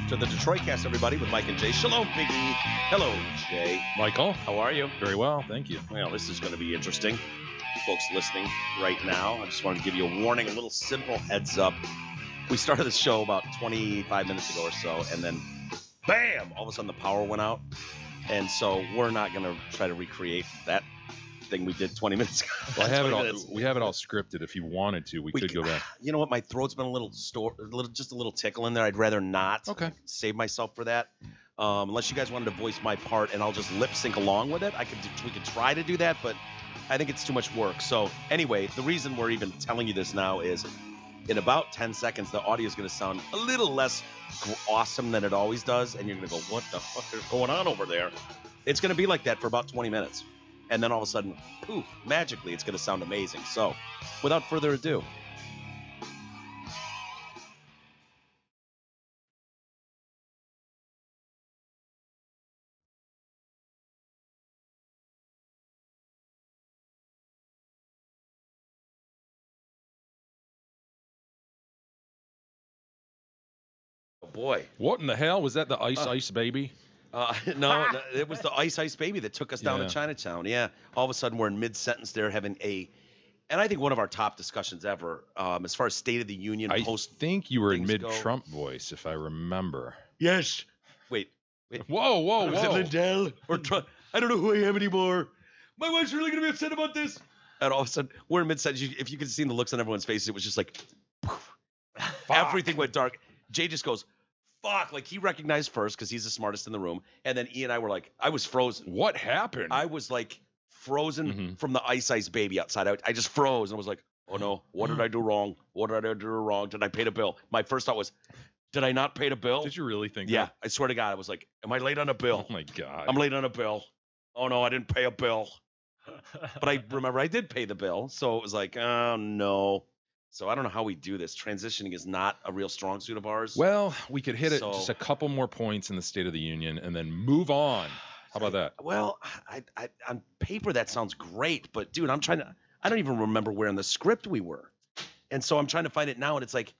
to the Detroit Cast, everybody, with Mike and Jay. Shalom, Biggie. Hello, Jay. Michael, How are you? very well, thank you. Well, this is going to be interesting. Folks listening right now, I just wanted to give you a warning, a little simple heads up. We started the show about 25 minutes ago or so, and then, bam, all of a sudden the power went out. And so we're not going to try to recreate that thing we did 20 minutes ago. Well, we have it all scripted. If you wanted to, we could go back. You know what? My throat's been just a little tickle in there. I'd rather not. Okay. Save myself for that. Unless you guys wanted to voice my part and I'll just lip sync along with it. We could try to do that, but I think it's too much work. So anyway, the reason we're even telling you this now is in about 10 seconds, the audio is going to sound a little less awesome than it always does. And you're going to go, what the fuck is going on over there? It's going to be like that for about 20 minutes. And then all of a sudden, poof, magically, it's going to sound amazing. So, without further ado. Oh, boy. What in the hell? Was that the Ice Baby? No, it was the Ice Baby that took us down to Chinatown. Yeah. All of a sudden, we're in mid-sentence there having and I think one of our top discussions ever, as far as State of the Union post. I think you were in mid-Trump voice, if I remember. Yes. Wait. Whoa. Was it Lindell? Or Trump? I don't know who I am anymore. My wife's really going to be upset about this. And all of a sudden, we're in mid-sentence. If you could see the looks on everyone's faces, it was just like, poof. Everything went dark. Jay just goes, fuck, like he recognized first because he's the smartest in the room. And then E and I were like, I was frozen. What happened? I was like frozen from the Ice Baby outside. I just froze and was like, oh no, what did I do wrong? What did I do wrong? Did I pay the bill? My first thought was, did I not pay the bill? Did you really think Yeah, that? I swear to God, I was like, am I late on a bill? Oh my God. I'm late on a bill. Oh no, I didn't pay a bill. But I remember I did pay the bill. So it was like, oh no. So I don't know how we do this. Transitioning is not a real strong suit of ours. Well, we could hit it just a couple more points in the State of the Union and then move on. How about that? Well, I on paper that sounds great, but dude, I don't even remember where in the script we were. And so I'm trying to find it now, and it's like,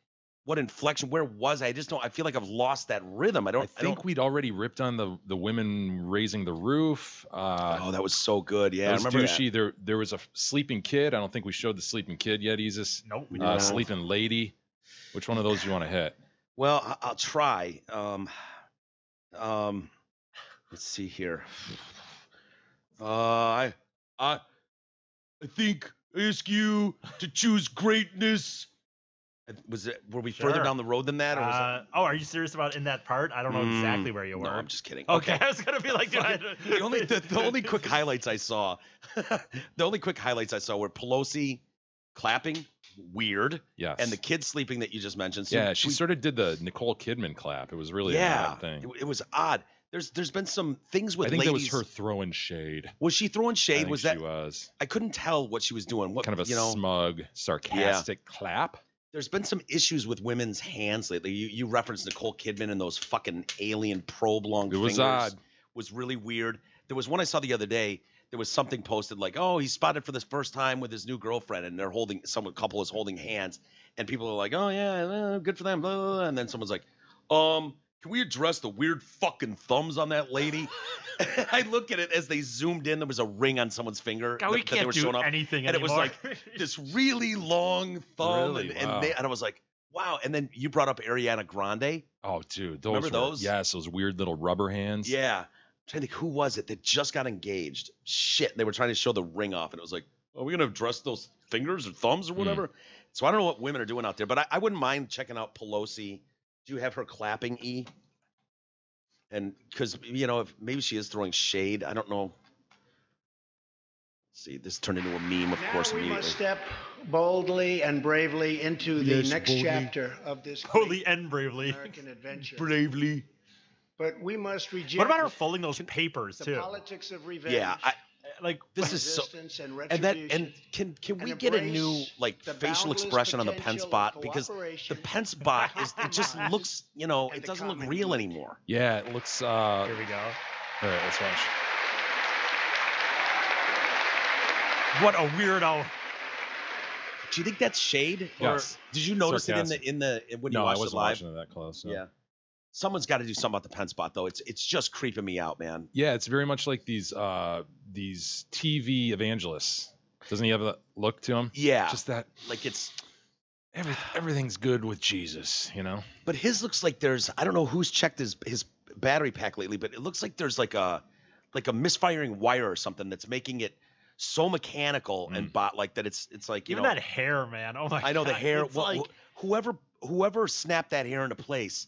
what inflection? Where was I? I just don't. I feel like I've lost that rhythm. I think we'd already ripped on the women raising the roof. Oh, that was so good. Yeah, I remember douchey. That. There was a sleeping kid. I don't think we showed the sleeping kid yet. He's a sleeping lady. Which one of those do you want to hit? Well, I'll try. Let's see here. I think I ask you to choose greatness. Were we further down the road than that? Or was are you serious about in that part? I don't know exactly where you were. No, I'm just kidding. Okay, I was gonna be like, dude, the only quick highlights I saw, were Pelosi clapping, weird. Yes. And the kid sleeping that you just mentioned. So yeah, she sort of did the Nicole Kidman clap. It was really an odd thing. It was odd. There's been some things with ladies. I think ladies. that was her throwing shade. Was she throwing shade? I think she was. I couldn't tell what she was doing. What kind of a smug, sarcastic clap. There's been some issues with women's hands lately. You referenced Nicole Kidman and those fucking alien probe long fingers. It was odd. Was really weird. There was one I saw the other day. There was something posted like, oh, he's spotted for the first time with his new girlfriend, and they're couple is holding hands, and people are like, oh yeah, good for them, blah, blah, blah. And then someone's like, can we address the weird fucking thumbs on that lady? I look at it as they zoomed in. There was a ring on someone's finger. God, we can't do anything and anymore. It was like this really long thumb. Really? And I was like, wow. And then you brought up Ariana Grande. Oh, dude. Remember those? Yes, those weird little rubber hands. Yeah. I'm trying to think, who was it that just got engaged? Shit. They were trying to show the ring off. And it was like, are we going to address those fingers or thumbs or whatever? So I don't know what women are doing out there. But I wouldn't mind checking out Pelosi. Do you have her clapping, E? And because, if maybe she is throwing shade. I don't know. See, this turned into a meme, of course, we immediately. must step boldly and bravely into the next chapter of this boldly and bravely American adventure. Bravely. But we must reject. What about her folding those papers the too? politics of revenge. Yeah, this is so. And can we get a new facial expression on the Pence bot, because the Pence bot it just looks it doesn't look real anymore. Yeah, it looks. Here we go. All right, let's watch. What a weirdo! Do you think that's shade? Yes. Or did you notice it in the when you watched it live? I wasn't watching it that close. So. Yeah. Someone's got to do something about the Penn spot, though. It's just creeping me out, man. Yeah, it's very much like these TV evangelists. Doesn't he have a look to him? Yeah. Just that, Like it's everything's good with Jesus, you know? But his looks like I don't know who's checked his battery pack lately, but it looks like there's like a misfiring wire or something that's making it so mechanical and bot like that. It's like, Even that hair, man. Oh my God. I know the hair. It's Well, like... whoever snapped that hair into place,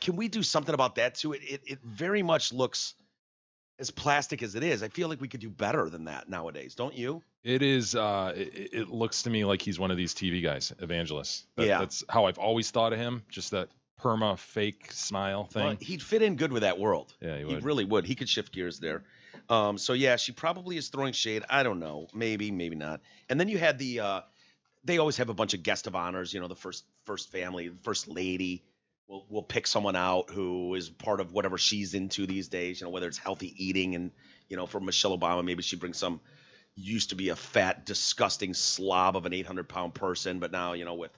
can we do something about that too? It very much looks as plastic as it is. I feel like we could do better than that nowadays, don't you? It is. It looks to me like he's one of these TV guys, evangelists. Yeah. That's how I've always thought of him. Just that perma fake smile thing. Well, he'd fit in good with that world. Yeah, he He would. really would. He could shift gears there. So yeah, she probably is throwing shade. I don't know. Maybe not. And then you had they always have a bunch of guest of honors. The first family, the first lady. We'll pick someone out who is part of whatever she's into these days. Whether it's healthy eating and for Michelle Obama, maybe she brings some used to be a fat, disgusting slob of an 800-pound person, but now with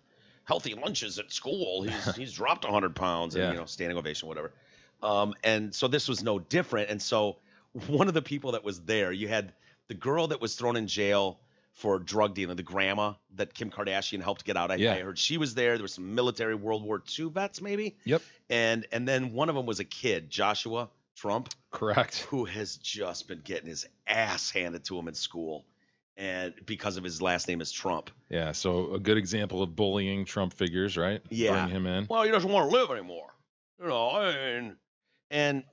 healthy lunches at school, he's dropped 100 pounds and standing ovation, whatever. And so this was no different. And so one of the people that was there, you had the girl that was thrown in jail for drug dealing, the grandma that Kim Kardashian helped get out. I heard she was there. There was some military World War II vets, maybe. Yep. And then one of them was a kid, Joshua Trump. Correct. Who has just been getting his ass handed to him in school, and because of his last name is Trump. Yeah. So a good example of bullying Trump figures, right? Yeah. Bring him in. Well, he doesn't want to live anymore. And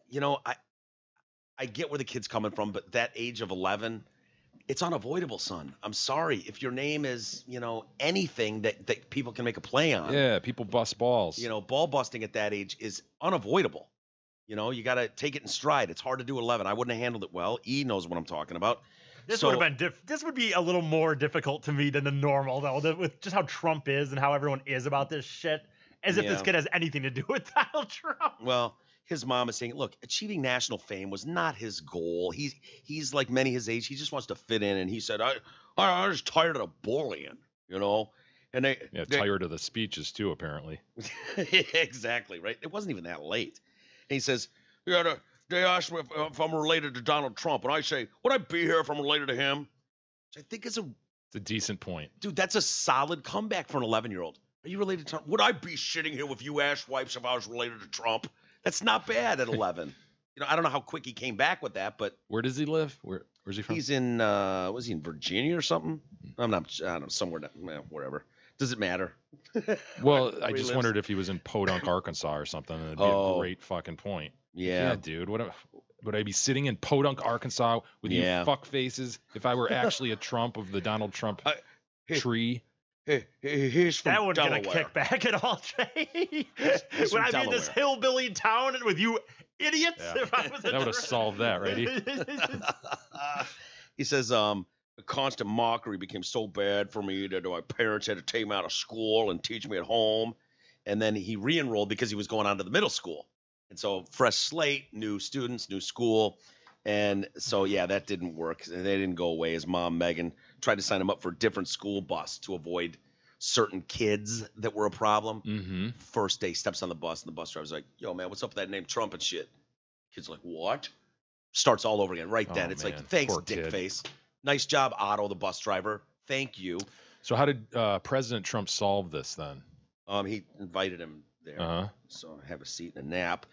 I get where the kid's coming from, but that age of 11, it's unavoidable, son. I'm sorry. If your name is, anything that people can make a play on. Yeah, people bust balls. Ball busting at that age is unavoidable. You got to take it in stride. It's hard to do 11. I wouldn't have handled it well. E knows what I'm talking about. This would have been this would be a little more difficult to me than the normal, though, with just how Trump is and how everyone is about this shit. As if this kid has anything to do with Donald Trump. Well, his mom is saying, look, achieving national fame was not his goal. He's like many his age. He just wants to fit in. And he said, I'm just tired of the bullying, And they tired of the speeches too, apparently. Exactly, right? It wasn't even that late. And he says, yeah, they asked me if I'm related to Donald Trump. And I say, would I be here if I'm related to him? Which I think is it's a decent point. Dude, that's a solid comeback for an 11-year-old. Are you related to Trump? Would I be sitting here with you asswipes if I was related to Trump? That's not bad at 11. I don't know how quick he came back with that, but where does he live? Where's he from? He's in was he in Virginia or something? I don't know, somewhere wherever. Does it matter? Well, I just wondered if he was in Podunk, Arkansas or something. It'd be a great fucking point. Yeah, dude. Would I be sitting in Podunk, Arkansas with you fuck faces if I were actually a Trump of the Donald Trump tree? He's from that wouldn't Delaware. Gonna kick back at all, Jay. He's When from I'm in this hillbilly town and with you idiots, if I was that would have solved that, right? He says, the constant mockery became so bad for me that my parents had to take me out of school and teach me at home. And then he re-enrolled because he was going on to the middle school. And so fresh slate, new students, new school. And so, that didn't work. They didn't go away. His mom, Megan, tried to sign him up for a different school bus to avoid certain kids that were a problem. Mm-hmm. First day, steps on the bus, and the bus driver's like, yo, man, what's up with that name Trump and shit? Kid's like, what? Starts all over again right then. It's like, thanks, poor dick kid. Face. Nice job, Otto, the bus driver. Thank you. So how did President Trump solve this then? He invited him there. Uh-huh. So have a seat and a nap.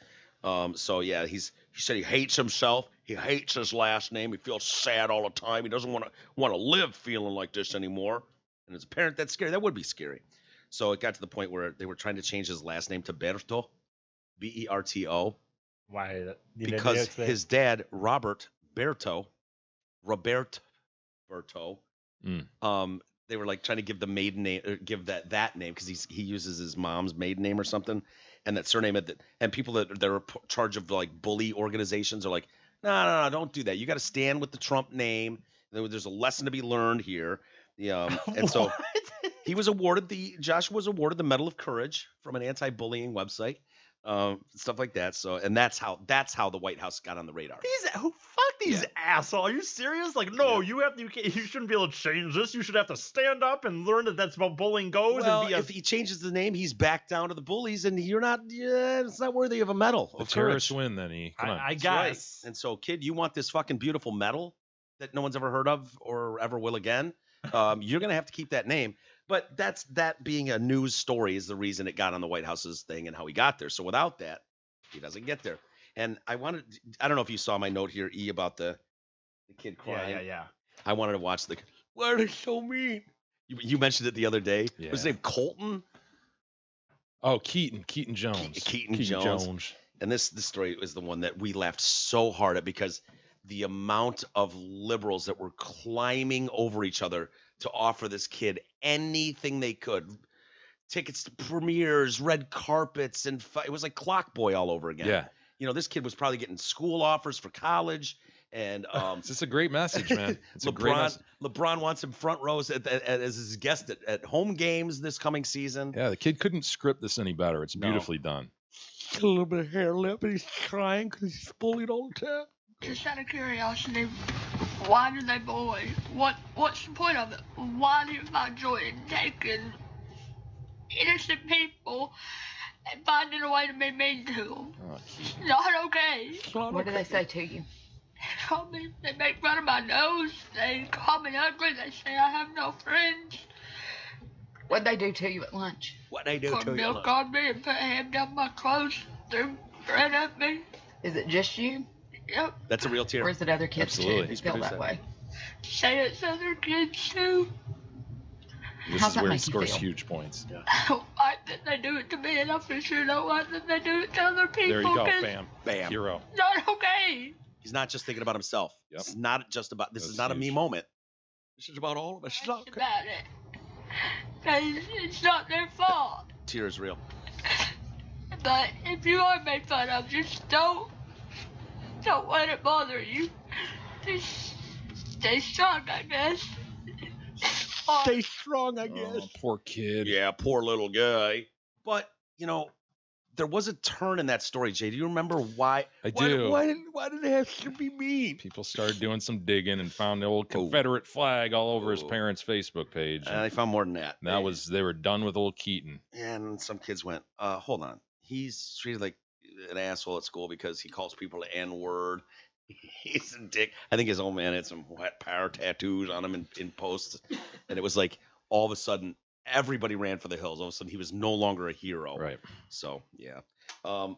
He said he hates himself. He hates his last name. He feels sad all the time. He doesn't want to live feeling like this anymore. And as a parent, that's scary. That would be scary. So it got to the point where they were trying to change his last name to Berto, Berto. Why? Because his dad, Roberto Berto, they were like trying to give the maiden name, or give that name because he uses his mom's maiden name or something, and that surname. And people that are in charge of like bully organizations are like, no, don't do that. You got to stand with the Trump name. There's a lesson to be learned here. And so Joshua was awarded the Medal of Courage from an anti-bullying website. stuff like that. So, and that's how the White House got on the radar. Fuck these assholes. Are you serious? Like, no, you shouldn't be able to change this. You should have to stand up and learn that that's how bullying goes. Well, and be if he changes the name, he's back down to the bullies, and you're not. It's not worthy of a medal. The terrorists win, then come on. I guess. Right. And so, kid, you want this fucking beautiful medal that no one's ever heard of or ever will again? You're gonna have to keep that name. But that being a news story is the reason it got on the White House's thing and how he got there. So without that, he doesn't get there. And I don't know if you saw my note here, E, about the kid crying. Yeah. I wanted to watch why are they so mean? You mentioned it the other day. Yeah. Was his name Colton? Oh, Keaton Jones. Keaton Jones. And this story is the one that we laughed so hard at because the amount of liberals that were climbing over each other to offer this kid anything they could. Tickets to premieres, red carpets, and it was like Clockboy all over again. Yeah. This kid was probably getting school offers for college. And it's just a great message, man. It's a great message. LeBron wants him front rows as his guest at home games this coming season. Yeah, the kid couldn't script this any better. It's beautifully done. A little bit of hair lip, and he's crying because he's bullied all the time. Just out of curiosity, why do they bully? What's the point of it? Why do you find joy in taking innocent people and finding a way to be mean to them? It's not okay. What do they say to you? They make fun of my nose. They call me ugly. They say I have no friends. What'd they do to you at lunch? What they do Pour to you? milk on me and put ham down my clothes. Threw bread at me. Is it just you? Yep. That's a real tear. Or is it other kids Absolutely. too He's who feel produced that that. way? Say it's other kids too. This How's is that where he make you scores feel? huge points. Yeah. I don't like that they do it to me, and I for sure don't like that they do it to other people. There you go, 'cause bam. Bam. Hero. it's not okay. He's not just thinking about himself. Yep. It's not just about. This That's is not a me huge. moment. This is about all of us. It's about it. 'Cause it's not their fault. Tears real. But if you are made fun of, just don't let it bother you. Just stay strong, I guess. Stay strong, I Oh, poor kid. Yeah, poor little guy. But there was a turn in that story, Jay. Do you remember why? I do. Why did it have to be mean? People started doing some digging and found the old Confederate flag all over his parents' Facebook page. And they found more than that. They were done with old Keaton. And some kids went, hold on. He's treated like an asshole at school because he calls people the N-word. He's a dick. I think his old man had some wet power tattoos on him in posts. And it was like all of a sudden everybody ran for the hills. All of a sudden he was no longer a hero. Right. So, yeah. I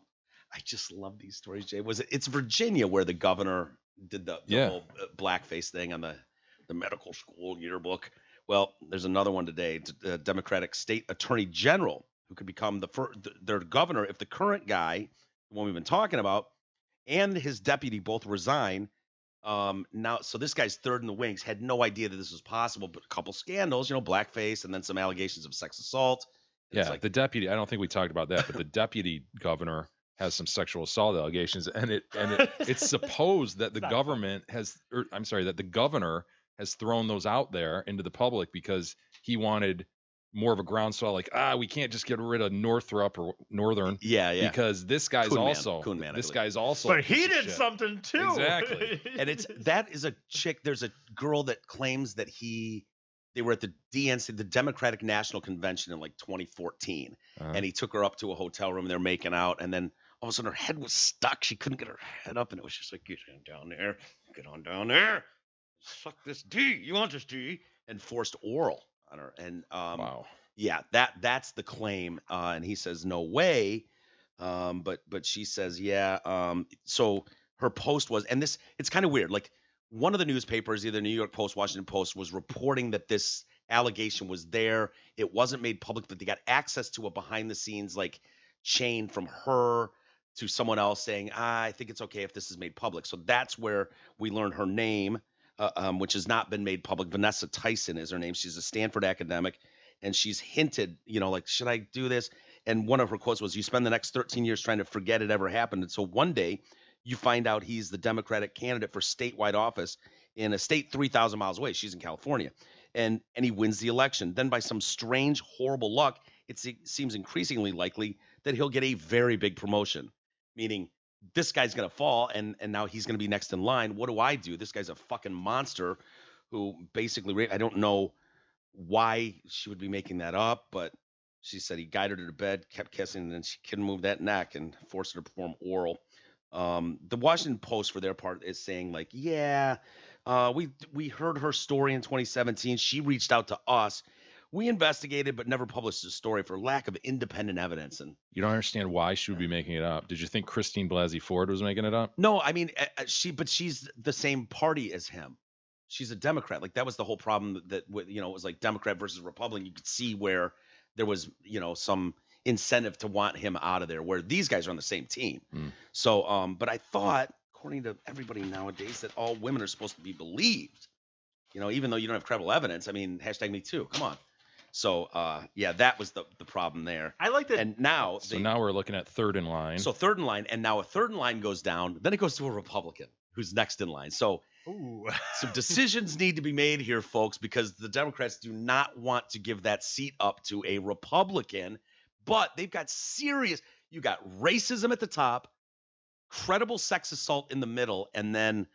just love these stories, Jay. It's Virginia where the governor did the whole blackface thing on the medical school yearbook. Well, there's another one today. The Democratic State Attorney General who could become their governor if the current guy, the one we've been talking about, and his deputy both resign. Now, so this guy's third in the wings, had no idea that this was possible, but a couple scandals, blackface, and then some allegations of sex assault. Yeah, the deputy, I don't think we talked about that, but the deputy governor has some sexual assault allegations, and it's supposed that the government that the governor has thrown those out there into the public because he wanted more of a groundswell, like, we can't just get rid of Northrop or Northern. Yeah. Because this guy's Coon Man, guy's also. But he did something too. Exactly. And that is a chick. There's a girl that claims that they were at the DNC, the Democratic National Convention in like 2014. And he took her up to a hotel room and they're making out. And then all of a sudden her head was stuck. She couldn't get her head up. And it was just like, get on down there. Suck this D. You want this D? And forced oral on her. And wow. Yeah, that's the claim. And he says no way. But she says so her post was, and it's kind of weird. Like one of the newspapers, either New York Post, Washington Post, was reporting that this allegation was there. It wasn't made public, but they got access to a behind the scenes like chain from her to someone else saying, I think it's okay if this is made public. So that's where we learned her name. Which has not been made public. Vanessa Tyson is her name. She's a Stanford academic, and she's hinted, like, should I do this? And one of her quotes was, you spend the next 13 years trying to forget it ever happened. And so one day you find out he's the Democratic candidate for statewide office in a state 3,000 miles away. She's in California. And he wins the election. Then by some strange, horrible luck, it seems increasingly likely that he'll get a very big promotion, meaning this guy's going to fall and now he's going to be next in line. What do I do? This guy's a fucking monster who basically, I don't know why she would be making that up, but she said he guided her to bed, kept kissing, and then she couldn't move that neck and forced her to perform oral. The Washington Post, for their part, is saying like, yeah, we heard her story in 2017. She reached out to us. We investigated but never published the story for lack of independent evidence. And you don't understand why she would be making it up. Did you think Christine Blasey Ford was making it up? No, I mean, she's the same party as him. She's a Democrat. Like that was the whole problem that it was like Democrat versus Republican. You could see where there was, some incentive to want him out of there, where these guys are on the same team. So, but I thought, according to everybody nowadays, that all women are supposed to be believed, even though you don't have credible evidence. I mean, #MeToo, come on. So, yeah, that was the problem there. I like that. And now, now we're looking at third in line. So third in line, and now a third in line goes down. Then it goes to a Republican who's next in line. So some decisions need to be made here, folks, because the Democrats do not want to give that seat up to a Republican. But they've got you got racism at the top, credible sex assault in the middle, and then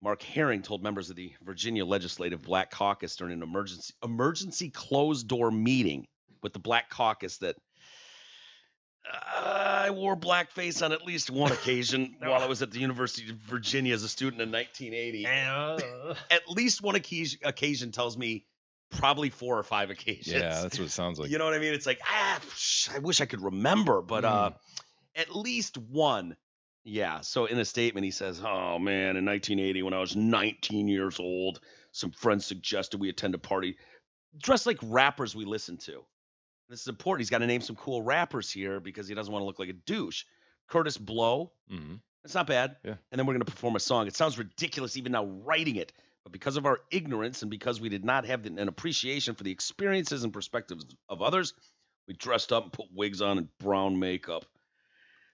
Mark Herring told members of the Virginia Legislative Black Caucus during an emergency closed-door meeting with the Black Caucus that I wore blackface on at least one occasion while I was at the University of Virginia as a student in 1980. At least one occasion tells me probably 4 or 5 occasions. Yeah, that's what it sounds like. You know what I mean? It's like, I wish I could remember, but at least one. Yeah, so in a statement, he says, oh, man, in 1980, when I was 19 years old, some friends suggested we attend a party dressed like rappers we listen to. This is important. He's got to name some cool rappers here because he doesn't want to look like a douche. Curtis Blow. That's not bad. Yeah. And then we're going to perform a song. It sounds ridiculous even now writing it. But because of our ignorance and because we did not have an appreciation for the experiences and perspectives of others, we dressed up and put wigs on and brown makeup.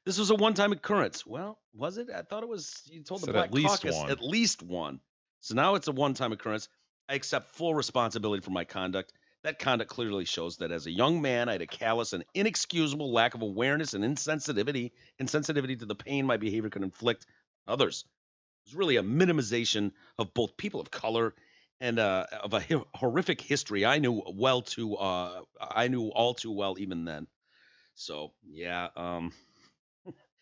This was a one-time occurrence. Well, was it? I thought it was. You told the Black Caucus at least one. So now it's a one-time occurrence. I accept full responsibility for my conduct. That conduct clearly shows that as a young man, I had a callous and inexcusable lack of awareness and insensitivity to the pain my behavior could inflict on others. It was really a minimization of both people of color and of a horrific history I knew all too well even then. So yeah.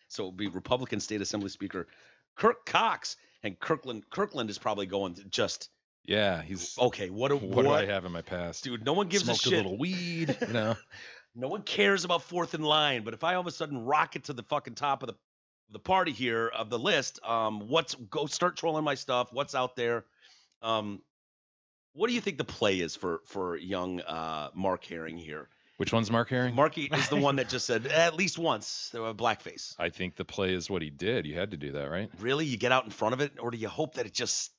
So it would be Republican State Assembly Speaker Kirk Cox, and Kirkland is probably going to just. Yeah, he's okay. What do I have in my past, dude? No one gives Smoked a shit. A little weed, No one cares about fourth in line. But if I all of a sudden rocket to the fucking top of the party here of the list, go start trolling my stuff. What's out there? What do you think the play is for young Mark Herring here? Which one's Mark Herring? Marky is the one that just said at least once blackface. I think the play is what he did. You had to do that, right? Really? You get out in front of it, or do you hope that it just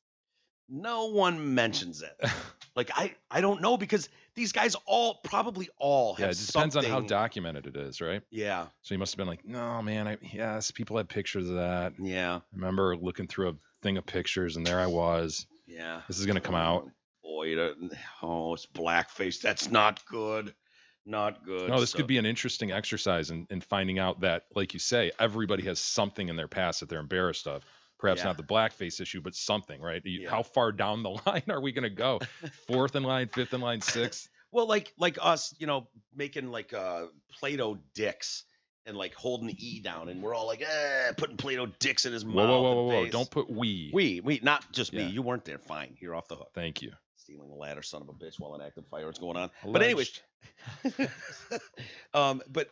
no one mentions it? Like I don't know, because these guys probably all have. Yeah, it just depends on how documented it is, right? Yeah. So he must have been like, no, man, yes, people had pictures of that. Yeah. I remember looking through a thing of pictures, and there I was. Yeah. This is gonna come out. Boy, it's blackface. That's not good. Not good. No, this could be an interesting exercise in finding out that, like you say, everybody has something in their past that they're embarrassed of. Perhaps not the blackface issue, but something, right? How far down the line are we going to go? 4th in line, 5th in line, 6th? Well, like us, making like Play-Doh dicks and like holding the E down, and we're all like, putting Play-Doh dicks in his mouth. Whoa. Don't put we. We, not just me. You weren't there. Fine. You're off the hook. Thank you. Stealing a ladder, son of a bitch, while an active fire is going on. But anyways, but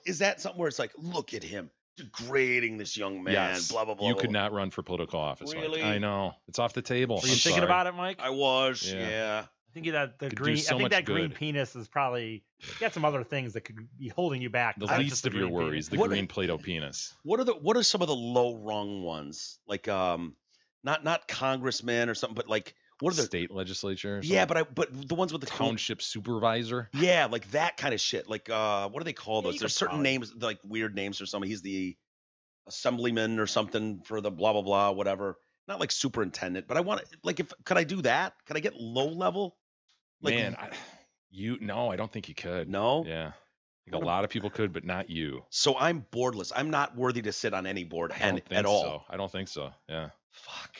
is that something where it's like, look at him degrading this young man, yes. Blah blah blah. You could not run for political office. Really? Mike. I know. It's off the table. Were you thinking about it, Mike? I was, yeah. I think that green penis is probably got some other things that could be holding you back. The least of your worries, the green Play-Doh penis. What are some of the low rung ones? Like not congressmen or something, but like what are the state legislature? Yeah, but the ones with the township supervisor. Yeah, like that kind of shit. Like what do they call those? There's certain names, like weird names for somebody. He's the assemblyman or something for the blah blah blah whatever. Not like superintendent, but I want to could I do that? Could I get low level? Like, man, I don't think you could. No. Yeah. Like a lot of people could, but not you. So I'm boardless. I'm not worthy to sit on any board at all. So. I don't think so. Yeah. Fuck.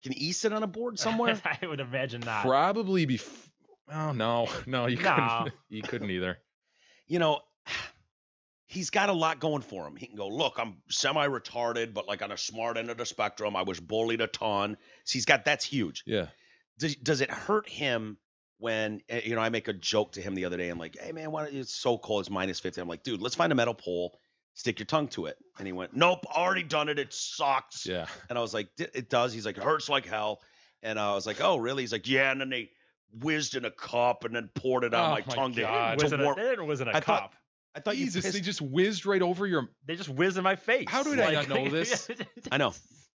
Can E sit on a board somewhere? I would imagine not. Probably oh no, you couldn't. You couldn't either. You know, he's got a lot going for him. He can go, look, I'm semi-retarded, but like on a smart end of the spectrum, I was bullied a ton. So that's huge. Yeah. Does it hurt him when, I make a joke to him the other day. I'm like, hey man, it's so cold. It's -50. I'm like, dude, let's find a metal pole, stick your tongue to it. And he went, nope, already done it. It sucks. Yeah. And I was like, it does. He's like, it hurts like hell. And I was like, oh, really? He's like, yeah. And then they whizzed in a cup and then poured it on my tongue. It wasn't a cup. I thought Jesus, they just whizzed right over your. They just whizzed in my face. How did I not know this? I know.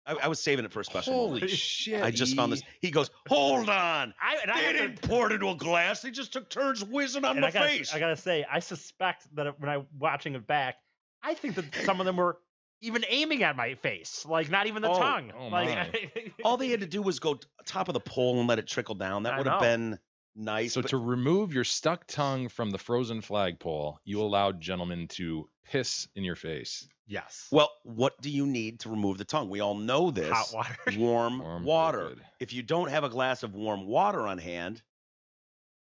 I was saving it for a special Holy moment. shit! I just found this. He goes, hold on. They didn't pour it into a glass. They just took turns whizzing on my face. I gotta say, I suspect that when I'm watching it back, I think that some of them were even aiming at my face, like not even the tongue. Oh like, all they had to do was go top of the pole and let it trickle down. That would have been nice. So to remove your stuck tongue from the frozen flagpole, you allowed gentlemen to piss in your face. Yes. Well, what do you need to remove the tongue? We all know this. Hot water. Warm water. Liquid. If you don't have a glass of warm water on hand.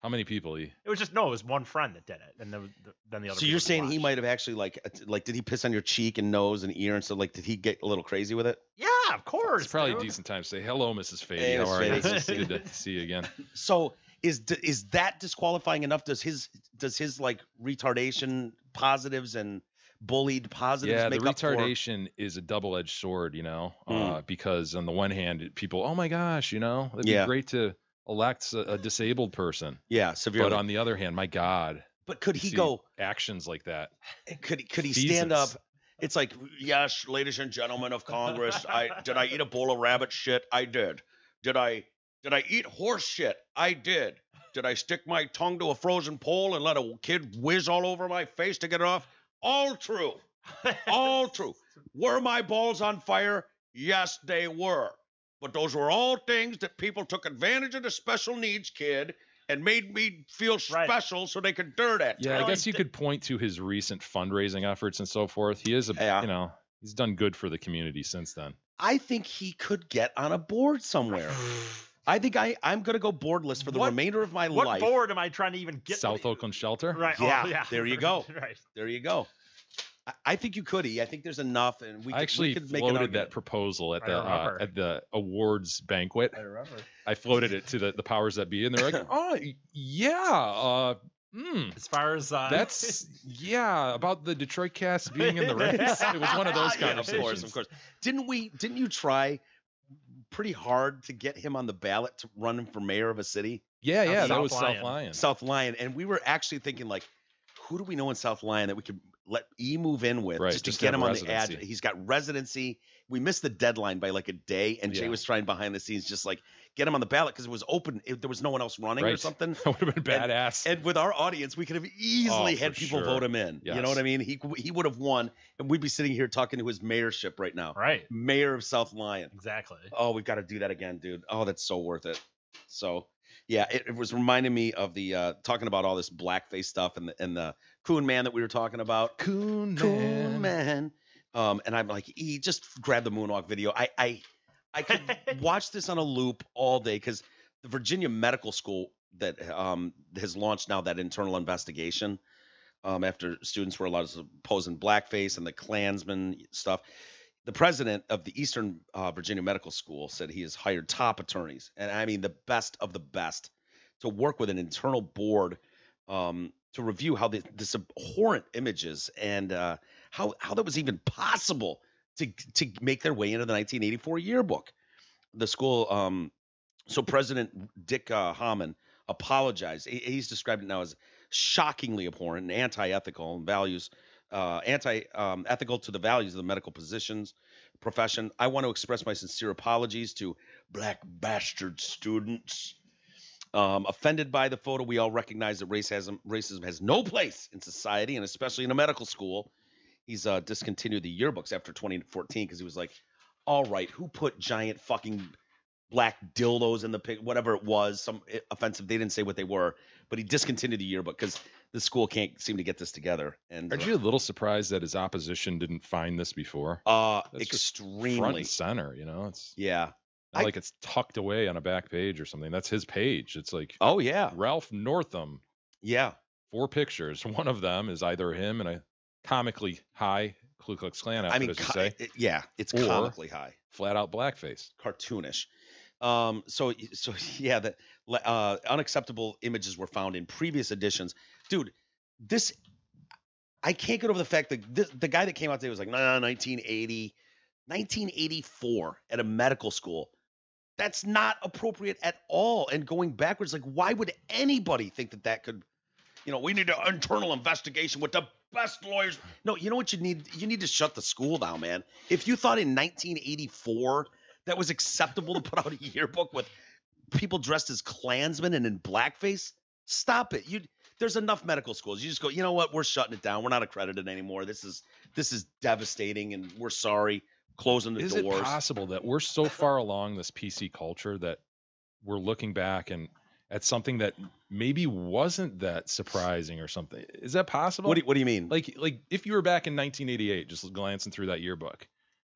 How many people? It was one friend that did it, and then the other. So you're saying he might have actually like did he piss on your cheek and nose and ear and stuff? Like, did he get a little crazy with it? Yeah, of course. It's probably a decent time to say hello, Mrs. Fady. Hey, how are you? Fady. It's good to see you again. So is that disqualifying enough? Does his like retardation positives and bullied positives make the up for? retardation is a double-edged sword, because on the one hand, people, oh my gosh, it'd be great to elect a disabled person. Yeah, severely. But on the other hand, my God. But could he go actions like that? Could he stand up? It's like, yes, ladies and gentlemen of Congress, did I eat a bowl of rabbit shit? I did. Did I eat horse shit? I did. Did I stick my tongue to a frozen pole and let a kid whiz all over my face to get it off? All true. All true. Were my balls on fire? Yes, they were. But those were all things that people took advantage of the special needs kid and made me feel special so they could dirt at. Yeah, I guess you could point to his recent fundraising efforts and so forth. He is he's done good for the community since then. I think he could get on a board somewhere. I think I'm going to go boardless for the remainder of my life. What board am I trying to even get? South Oakland Shelter? Right. Yeah, there you go. Right. There you go. I think you could. I think there's enough, and we could make floated that proposal at the awards banquet. I remember. I floated it to the powers that be, and they're like, "Oh, yeah, as far as that's about the Detroit cast being in the race." It was one of those conversations. Of course. Didn't you try pretty hard to get him on the ballot to run for mayor of a city? Yeah, that was South Lyon, and we were actually thinking like, who do we know in South Lyon that we could let E move in with just to get him on the ad? He's got residency. We missed the deadline by like a day, and Jay was trying behind the scenes just like get him on the ballot because it was open. There was no one else running or something. That would have been badass. And with our audience, we could have easily had people vote him in. Yes. You know what I mean? He would have won, and we'd be sitting here talking to his mayorship right now. Right. Mayor of South Lyon. Exactly. Oh, we've got to do that again, dude. Oh, that's so worth it. So, yeah, it was reminding me of the talking about all this blackface stuff and the Coon Man that we were talking about. Coon Man. And I'm like, just grab the moonwalk video. I could watch this on a loop all day because the Virginia Medical School that has launched now that internal investigation after students were allowed to pose in blackface and the Klansman stuff. The president of the Eastern Virginia Medical School said he has hired top attorneys, and I mean the best of the best, to work with an internal board to review how this abhorrent images and how that was even possible to make their way into the 1984 yearbook. The school, so President Dick Hamann apologized. He's described it now as shockingly abhorrent and anti-ethical and values. Ethical to the values of the medical profession. I want to express my sincere apologies to black bastard students offended by the photo. We all recognize that racism has no place in society, and especially in a medical school. He's discontinued the yearbooks after 2014 because he was like, all right, who put giant fucking black dildos in the pic, whatever it was, some offensive. They didn't say what they were, but he discontinued the yearbook because the school can't seem to get this together. And Aren't you a little surprised that his opposition didn't find this before? That's extremely front and center. You know, it's yeah. not like it's tucked away on a back page or something. That's his page. It's like Oh yeah, Ralph Northam. yeah. 4 pictures. One of them is either him in a comically high Ku Klux Klan outfit, as you say, yeah, it's or comically high, flat out blackface. cartoonish. So yeah, the unacceptable images were found in previous editions, dude. This I can't get over the fact that the guy that came out today was like, nah, 1984 at a medical school. That's not appropriate at all. And going backwards, like, why would anybody think that could, we need an internal investigation with the best lawyers. No, you know what you need? You need to shut the school down, man. If you thought in 1984 that was acceptable to put out a yearbook with people dressed as Klansmen and in blackface, stop it. There's enough medical schools. You just go, you know what? We're shutting it down. We're not accredited anymore. This is devastating, and we're sorry. Closing the doors. Is it possible that we're so far along this PC culture that we're looking back and at something that maybe wasn't that surprising or something? Is that possible? What do you mean? Like if you were back in 1988, just glancing through that yearbook,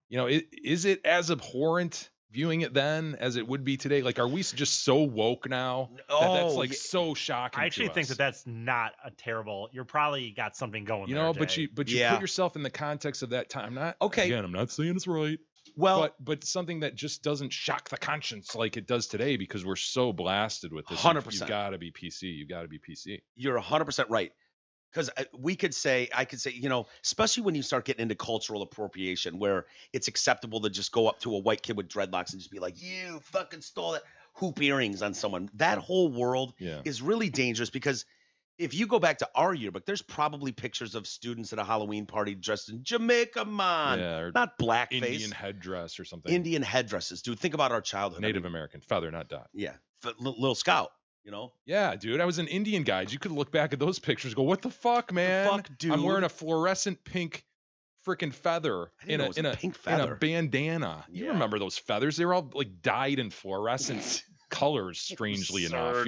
is it as abhorrent viewing it then as it would be today? Like, are we just so woke now that's like so shocking? I actually to think us? that's not a terrible. You're probably got something going. But you put yourself in the context of that time. I'm not saying it's right. Well, but something that just doesn't shock the conscience like it does today because we're so blasted with this. 100%. You've got to be PC. You've got to be PC. You're 100% right. Because I could say, especially when you start getting into cultural appropriation, where it's acceptable to just go up to a white kid with dreadlocks and just be like, "You fucking stole that hoop earrings on someone." That whole world is really dangerous, because if you go back to our yearbook, there's probably pictures of students at a Halloween party dressed in Jamaica Man, or not blackface, Indian headdress or something. Indian headdresses, dude. Think about our childhood. Native American, feather, not dot. Yeah, little scout. Yeah, dude. I was an Indian guide. You could look back at those pictures and go, what the fuck, man? The fuck, dude? I'm wearing a fluorescent pink freaking feather in a bandana. Yeah. You remember those feathers? They were all like dyed in fluorescent colors, strangely enough,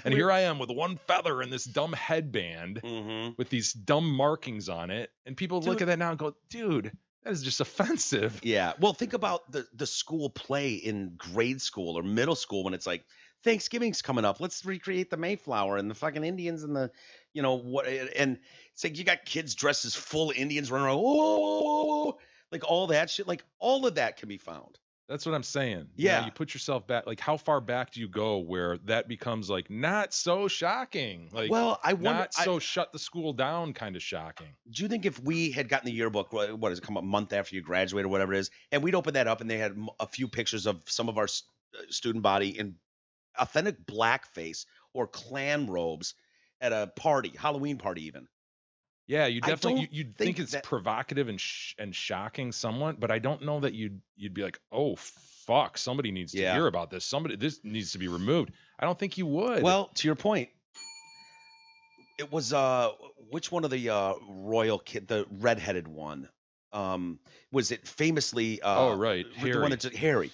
And here I am with one feather and this dumb headband with these dumb markings on it. And people look at that now and go, dude, that is just offensive. Yeah. Well, think about the school play in grade school or middle school when it's like, Thanksgiving's coming up. Let's recreate the Mayflower and the fucking Indians and the, what? And it's like you got kids dressed as full Indians running around, oh, like all that shit. Like all of that can be found. That's what I'm saying. Yeah. You put yourself back. Like, how far back do you go where that becomes like not so shocking? Like, well, I wonder. Not so shut the school down kind of shocking. Do you think if we had gotten the yearbook, what does it come a month after you graduate or whatever it is, and we'd open that up and they had a few pictures of some of our student body in authentic blackface or Klan robes at a party, Halloween party even. Yeah, you definitely you'd think it's provocative and shocking somewhat, but I don't know that you'd be like, oh fuck, somebody needs to hear about this. This needs to be removed. I don't think you would. Well, to your point, it was which one of the royal kid, the redheaded one, was it famously? Harry. The one that's Harry.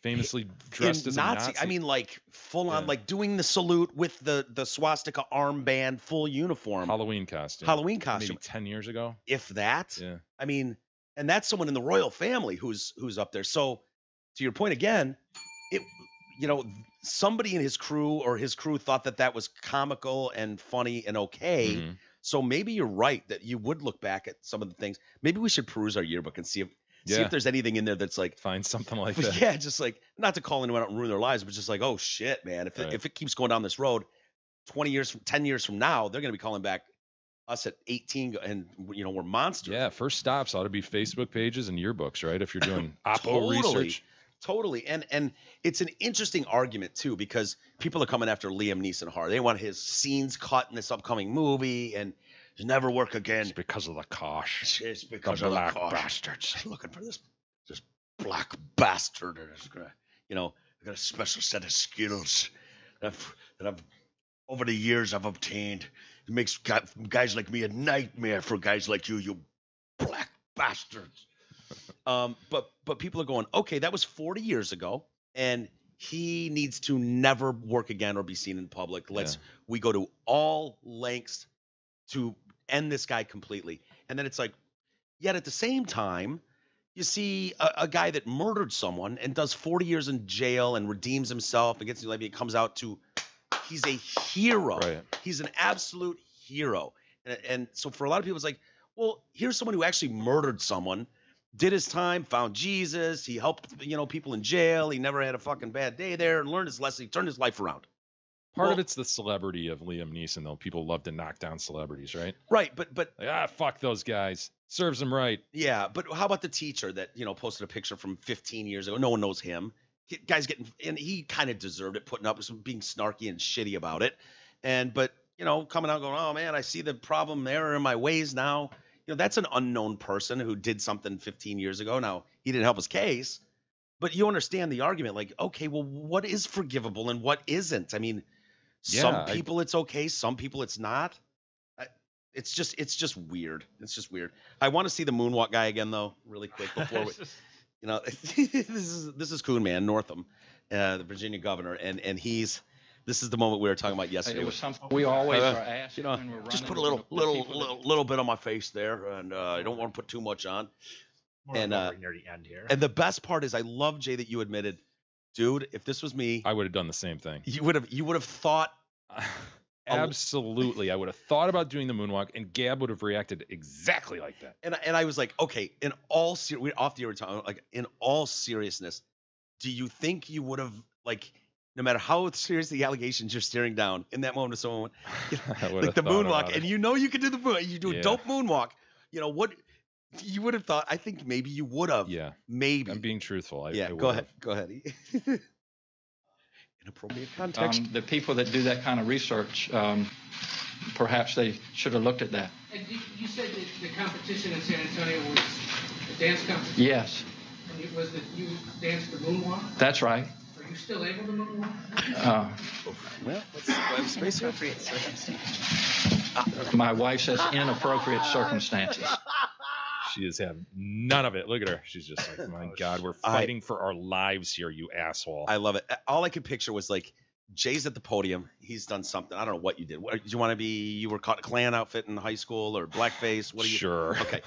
Famously dressed as a Nazi. I mean, like full on, like doing the salute with the swastika armband, full uniform. Halloween costume. Maybe 10 years ago. If that. Yeah. I mean, and that's someone in the royal family who's up there. So, to your point again, somebody in his crew thought that was comical and funny and okay. Mm-hmm. So maybe you're right that you would look back at some of the things. Maybe we should peruse our yearbook and see if there's anything in there that's like, find something like that. Yeah, just like, not to call anyone out and ruin their lives, but just like, oh shit, man, if it keeps going down this road, 10 years from now, they're gonna be calling back us at 18 and we're monsters. Yeah, first stops ought to be Facebook pages and yearbooks, right? If you're doing Oppo research. Totally. And it's an interesting argument too, because people are coming after Liam Neeson hard. They want his scenes cut in this upcoming movie and never work again. It's because of the kosh. It's because of the black bastards. I'm looking for this black bastard. I got a special set of skills that I've over the years I've obtained. It makes guys like me a nightmare for guys like you black bastards. But people are going, okay, that was 40 years ago, and he needs to never work again or be seen in public. We go to all lengths to end this guy completely. And then it's like, yet at the same time, you see a guy that murdered someone and does 40 years in jail and redeems himself and gets new life. He comes out to, he's a hero. Right. He's an absolute hero. And so for a lot of people, it's like, well, here's someone who actually murdered someone, did his time, found Jesus. He helped, people in jail. He never had a fucking bad day there and learned his lesson. He turned his life around. Part of it's the celebrity of Liam Neeson, though. People love to knock down celebrities, right? Right, but like, fuck those guys. Serves them right. Yeah, but how about the teacher that posted a picture from 15 years ago? No one knows him. Guy's getting, and he kind of deserved it, putting up with some being snarky and shitty about it. But coming out going, oh man, I see the problem there in my ways now. That's an unknown person who did something 15 years ago. Now he didn't help his case, but you understand the argument. Like, okay, well, what is forgivable and what isn't? I mean. Some people it's okay, some people it's not. It's just weird. It's just weird. I want to see the moonwalk guy again though, really quick before we, this is Coon Man Northam, the Virginia governor, and this is the moment we were talking about yesterday. It was something we always are asked. When we're just put a running little bit on my face there, and I don't want to put too much on. Near the end here. And the best part is, I love, Jay, that you admitted. Dude, if this was me, I would have done the same thing. You would have thought. Absolutely, I would have thought about doing the moonwalk, and Gab would have reacted exactly like that. And I was like, okay, we're off the air time. Like, in all seriousness, do you think you would have, like, no matter how serious the allegations you're staring down in that moment, if someone went, like the moonwalk, and you can do the moonwalk, you do a dope moonwalk. What? You would have thought. I think maybe you would have. Yeah. Maybe. I'm being truthful. I go ahead. Go ahead. Inappropriate context. The people that do that kind of research, perhaps they should have looked at that. And you said that the competition in San Antonio was a dance competition? Yes. And it was that you danced the moonwalk? That's right. Are you still able to moonwalk? Well, let's space Appropriate circumstances. My wife says inappropriate circumstances. She has had none of it. Look at her. She's just like, my God, we're fighting for our lives here, you asshole. I love it. All I could picture was like, Jay's at the podium. He's done something. I don't know what you did. Did you want to be? You were caught a Klan outfit in high school or blackface? What are you? Sure. Okay.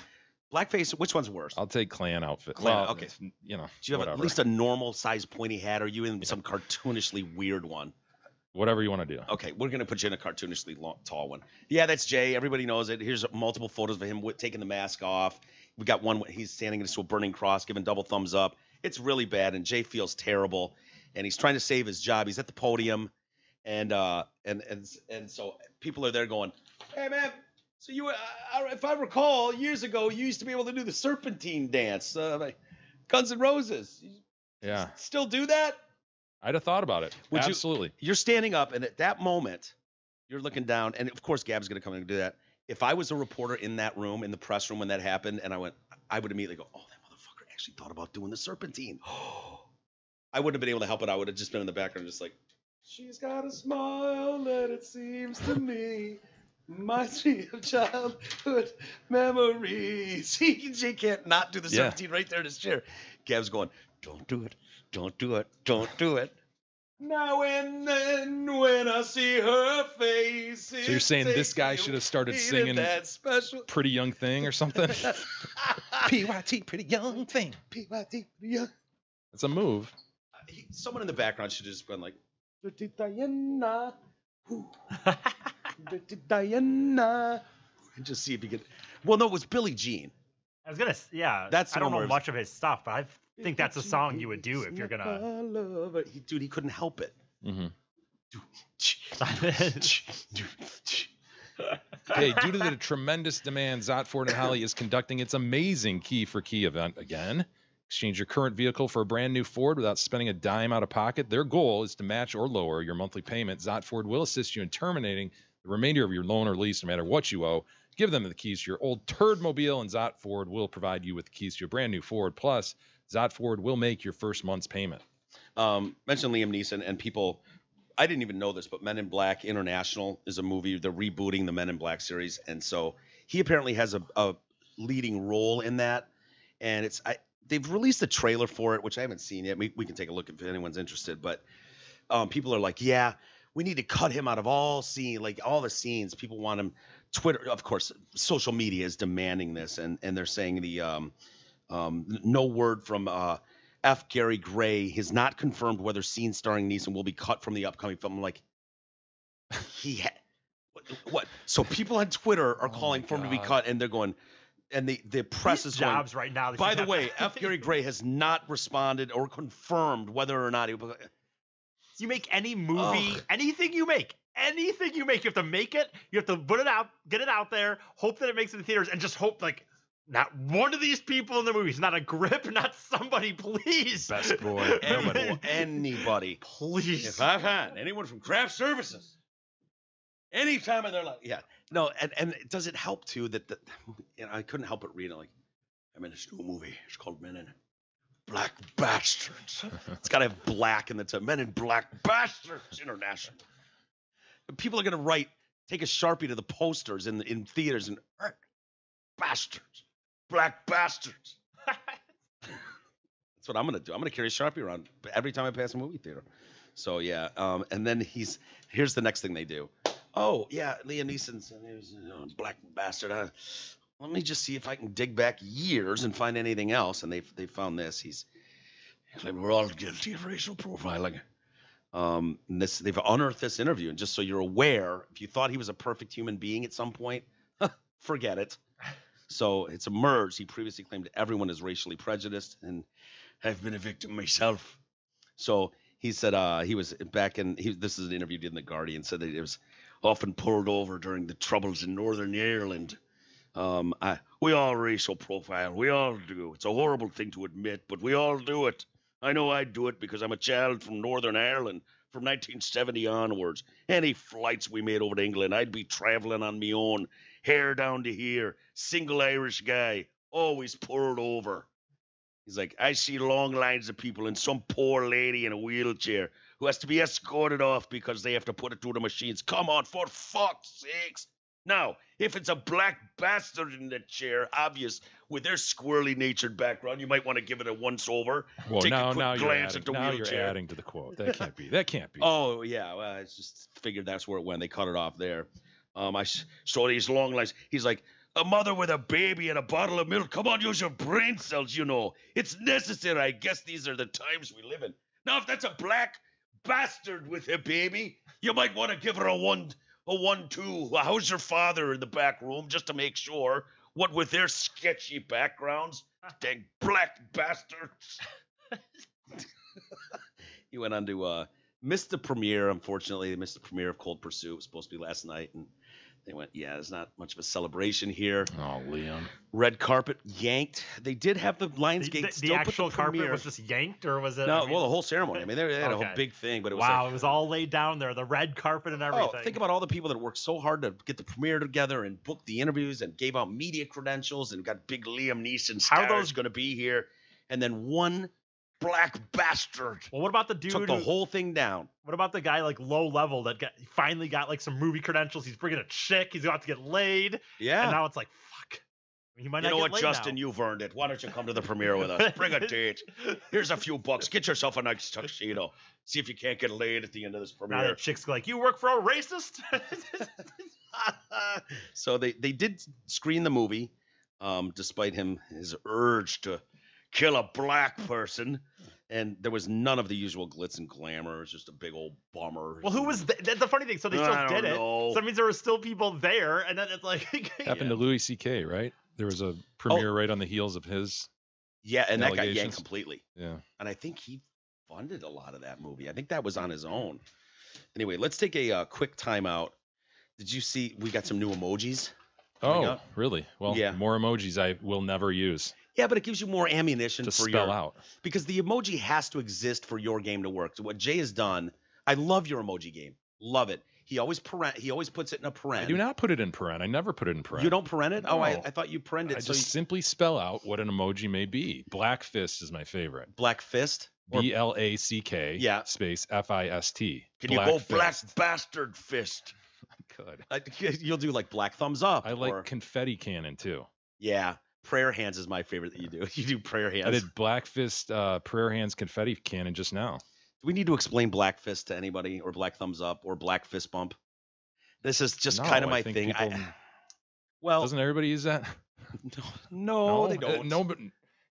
Blackface. Which one's worse? I'll take Klan outfit. Klan, okay. Do you have at least a normal size pointy hat? Or are you in some cartoonishly weird one? Whatever you want to do. Okay, we're going to put you in a cartoonishly tall one. Yeah, that's Jay. Everybody knows it. Here's multiple photos of him taking the mask off. We got one. He's standing next to a burning cross, giving double thumbs up. It's really bad, and Jay feels terrible, and he's trying to save his job. He's at the podium, and so people are there going, "Hey, man, so you, if I recall, years ago, you used to be able to do the serpentine dance, Guns N' Roses. Yeah. Still do that?" I'd have thought about it. Absolutely. You're standing up, and at that moment, you're looking down, and of course, Gab's going to come in and do that. If I was a reporter in that room, in the press room when that happened, and I would immediately go, "Oh, that motherfucker actually thought about doing the serpentine." I wouldn't have been able to help it. I would have just been in the background, just like, "She's got a smile that it seems to me reminds me of childhood memories." Jay can't not do the serpentine right there in his chair. Gab's going, "Don't do it. Don't do it. Don't do it. Now and then when I see her face." So you're saying this guy should have started singing Pretty Young Thing or something? PYT, Pretty Young Thing. PYT, Pretty Young. It's a move. Someone in the background should have just been like, "Dirty Diana. Dirty Diana." And just see if you could. Well, no, it was Billie Jean. I was gonna, yeah. I don't know much of his stuff, but I think that's a song you would do if you're gonna. Dude, he couldn't help it. Mm-hmm. Hey, due to the tremendous demand, Zotford and Holly is conducting its amazing Key for Key event again. Exchange your current vehicle for a brand new Ford without spending a dime out of pocket. Their goal is to match or lower your monthly payment. Zotford will assist you in terminating the remainder of your loan or lease, no matter what you owe. Give them the keys to your old turd mobile, and Zotford will provide you with the keys to your brand new Ford. Plus, Zotford will make your first month's payment. Mentioned Liam Neeson, and people, I didn't even know this, but Men in Black International is a movie. They're rebooting the Men in Black series, and so he apparently has a leading role in that. And they've released a trailer for it, which I haven't seen yet. We can take a look if anyone's interested. But people are like, yeah, we need to cut him out of all the scenes. People want him. Twitter, of course, social media is demanding this, and they're saying the no word from F. Gary Gray has not confirmed whether scenes starring Neeson will be cut from the upcoming film. I'm like, what? So people on Twitter are calling for him to be cut, and they're going, and the press is going. Jobs right now. By the way, F. Gary Gray has not responded or confirmed whether or not he. You make any movie, anything you make, you have to make it. You have to put it out, get it out there, hope that it makes it to theaters, and just hope like not one of these people in the movies, not a grip, not somebody, please. Best boy. Anybody. Please. If I've had anyone from craft services, anytime in their life. Yeah. No, and does it help too that I couldn't help but read it, like, I'm in this new movie. It's called Men in Black Bastards. It's got to have black in the title. Men in Black Bastards International. People are going to take a Sharpie to the posters in theaters and bastards. Black bastards. That's what I'm going to do. I'm going to carry a Sharpie around every time I pass a movie theater. So, yeah. And then here's the next thing they do. Oh, yeah, Liam Neeson's black bastard. Let me just see if I can dig back years and find anything else. And they found this. He's like, we're all guilty of racial profiling. They've unearthed this interview. And just so you're aware, if you thought he was a perfect human being at some point, forget it. So it's emerged. He previously claimed everyone is racially prejudiced, and I've been a victim myself. So he said he was back in. This is an interview he did in The Guardian. Said that it was often pulled over during the troubles in Northern Ireland. We all racial profile. We all do. It's a horrible thing to admit, but we all do it. I know I do it because I'm a child from Northern Ireland from 1970 onwards. Any flights we made over to England, I'd be traveling on me own, hair down to here, single Irish guy, always pulled over. He's like, I see long lines of people and some poor lady in a wheelchair who has to be escorted off because they have to put it through the machines. Come on, for fuck's sakes. Now, if it's a black bastard in that chair, obvious, with their squirrely natured background, you might want to give it a once-over. Well, take now, a quick glance at the now wheelchair. You're adding to the quote. That can't be. That can't be. Oh, yeah. Well, I just figured that's where it went. They cut it off there. I saw these long lines. He's like, a mother with a baby and a bottle of milk. Come on, use your brain cells, you know. It's necessary. I guess these are the times we live in. Now, if that's a black bastard with a baby, you might want to give her a 1-2. How's your father in the back room, just to make sure? What with their sketchy backgrounds? Dang black bastards. He went on to miss the premiere, unfortunately. They missed the premiere of Cold Pursuit. It was supposed to be last night, and they went, yeah, there's not much of a celebration here. Oh, Liam. Red carpet yanked. They did have the Lionsgate still the actual put the premiere. carpet was just yanked, or was it? No, well, the whole ceremony. I mean, they had a whole big thing, but it was wow, it was all laid down there, the red carpet and everything. Oh, think about all the people that worked so hard to get the premiere together and book the interviews and gave out media credentials and got big Liam Neeson stars going to be here, and then one black bastard. Well, what about the dude took the whole thing down? What about the guy like low level that finally got like some movie credentials? He's bringing a chick. He's about to get laid. Yeah. And now it's like, fuck. He might you not know get what, laid Justin? now. You've earned it. Why don't you come to the premiere with us? Bring a date. Here's a few bucks. Get yourself a nice tuxedo. See if you can't get laid at the end of this premiere. Now that chick's like, you work for a racist? So they did screen the movie, despite his urge to kill a black person. And there was none of the usual glitz and glamour. It was just a big old bummer. Well, who was that's the funny thing. So they still did it. So that means there were still people there, and then it's like happened to Louis C.K., right? There was a premiere right on the heels of his. Yeah, and that got yanked completely. Yeah, and I think he funded a lot of that movie. I think that was on his own. Anyway, let's take a quick timeout. Did you see we got some new emojis? Oh, really? Well, yeah. More emojis I will never use. Yeah, but it gives you more ammunition to for spell out. Because the emoji has to exist for your game to work. So what Jay has done, I love your emoji game. Love it. He always puts it in a paren. I do not put it in paren. I never put it in paren. You don't paren it? No. Oh, I thought you parented it. I just simply spell out what an emoji may be. Black fist is my favorite. Black fist? BLACK space FIST. Can you go black bastard fist? I could. You'll do like black thumbs up. I like confetti cannon too. Yeah. Prayer hands is my favorite that you do. You do prayer hands. I did Black Fist prayer hands confetti cannon just now. Do we need to explain Black Fist to anybody, or Black Thumbs Up, or Black Fist Bump? This is just No, kind of I my think thing. people- Well, Doesn't everybody use that? no, they don't. No, but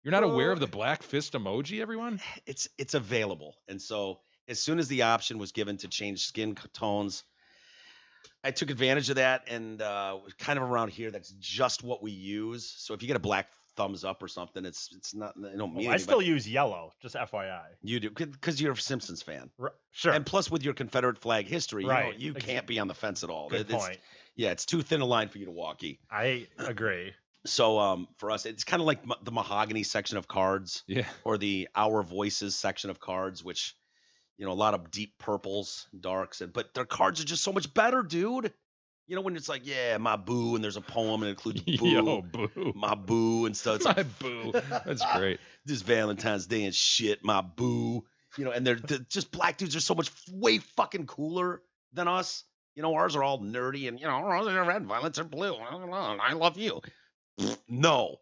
you're not aware of the Black Fist emoji, everyone? It's available, and so as soon as the option was given to change skin tones, I took advantage of that, and kind of around here, that's just what we use. So if you get a Black Thumbs Up or something, it's not. It don't mean I anything, still but use yellow, just FYI. you do because you're a Simpsons fan, Sure. and plus with your Confederate flag history, Right. you can't be on the fence at all. Good point. Yeah, it's too thin a line for you to walk. I agree. So for us, it's kind of like the mahogany section of cards, Yeah. or the Our Voices section of cards, which, a lot of deep purples, darks, but their cards are just so much better, dude. When it's like, yeah, my boo, and there's a poem and it includes boo, Yo, boo. my boo, and stuff. It's My like, boo. That's great. this Valentine's Day and shit, my boo. And they're just black dudes are so much way fucking cooler than us. Ours are all nerdy and, red, violets are blue. I love you. No.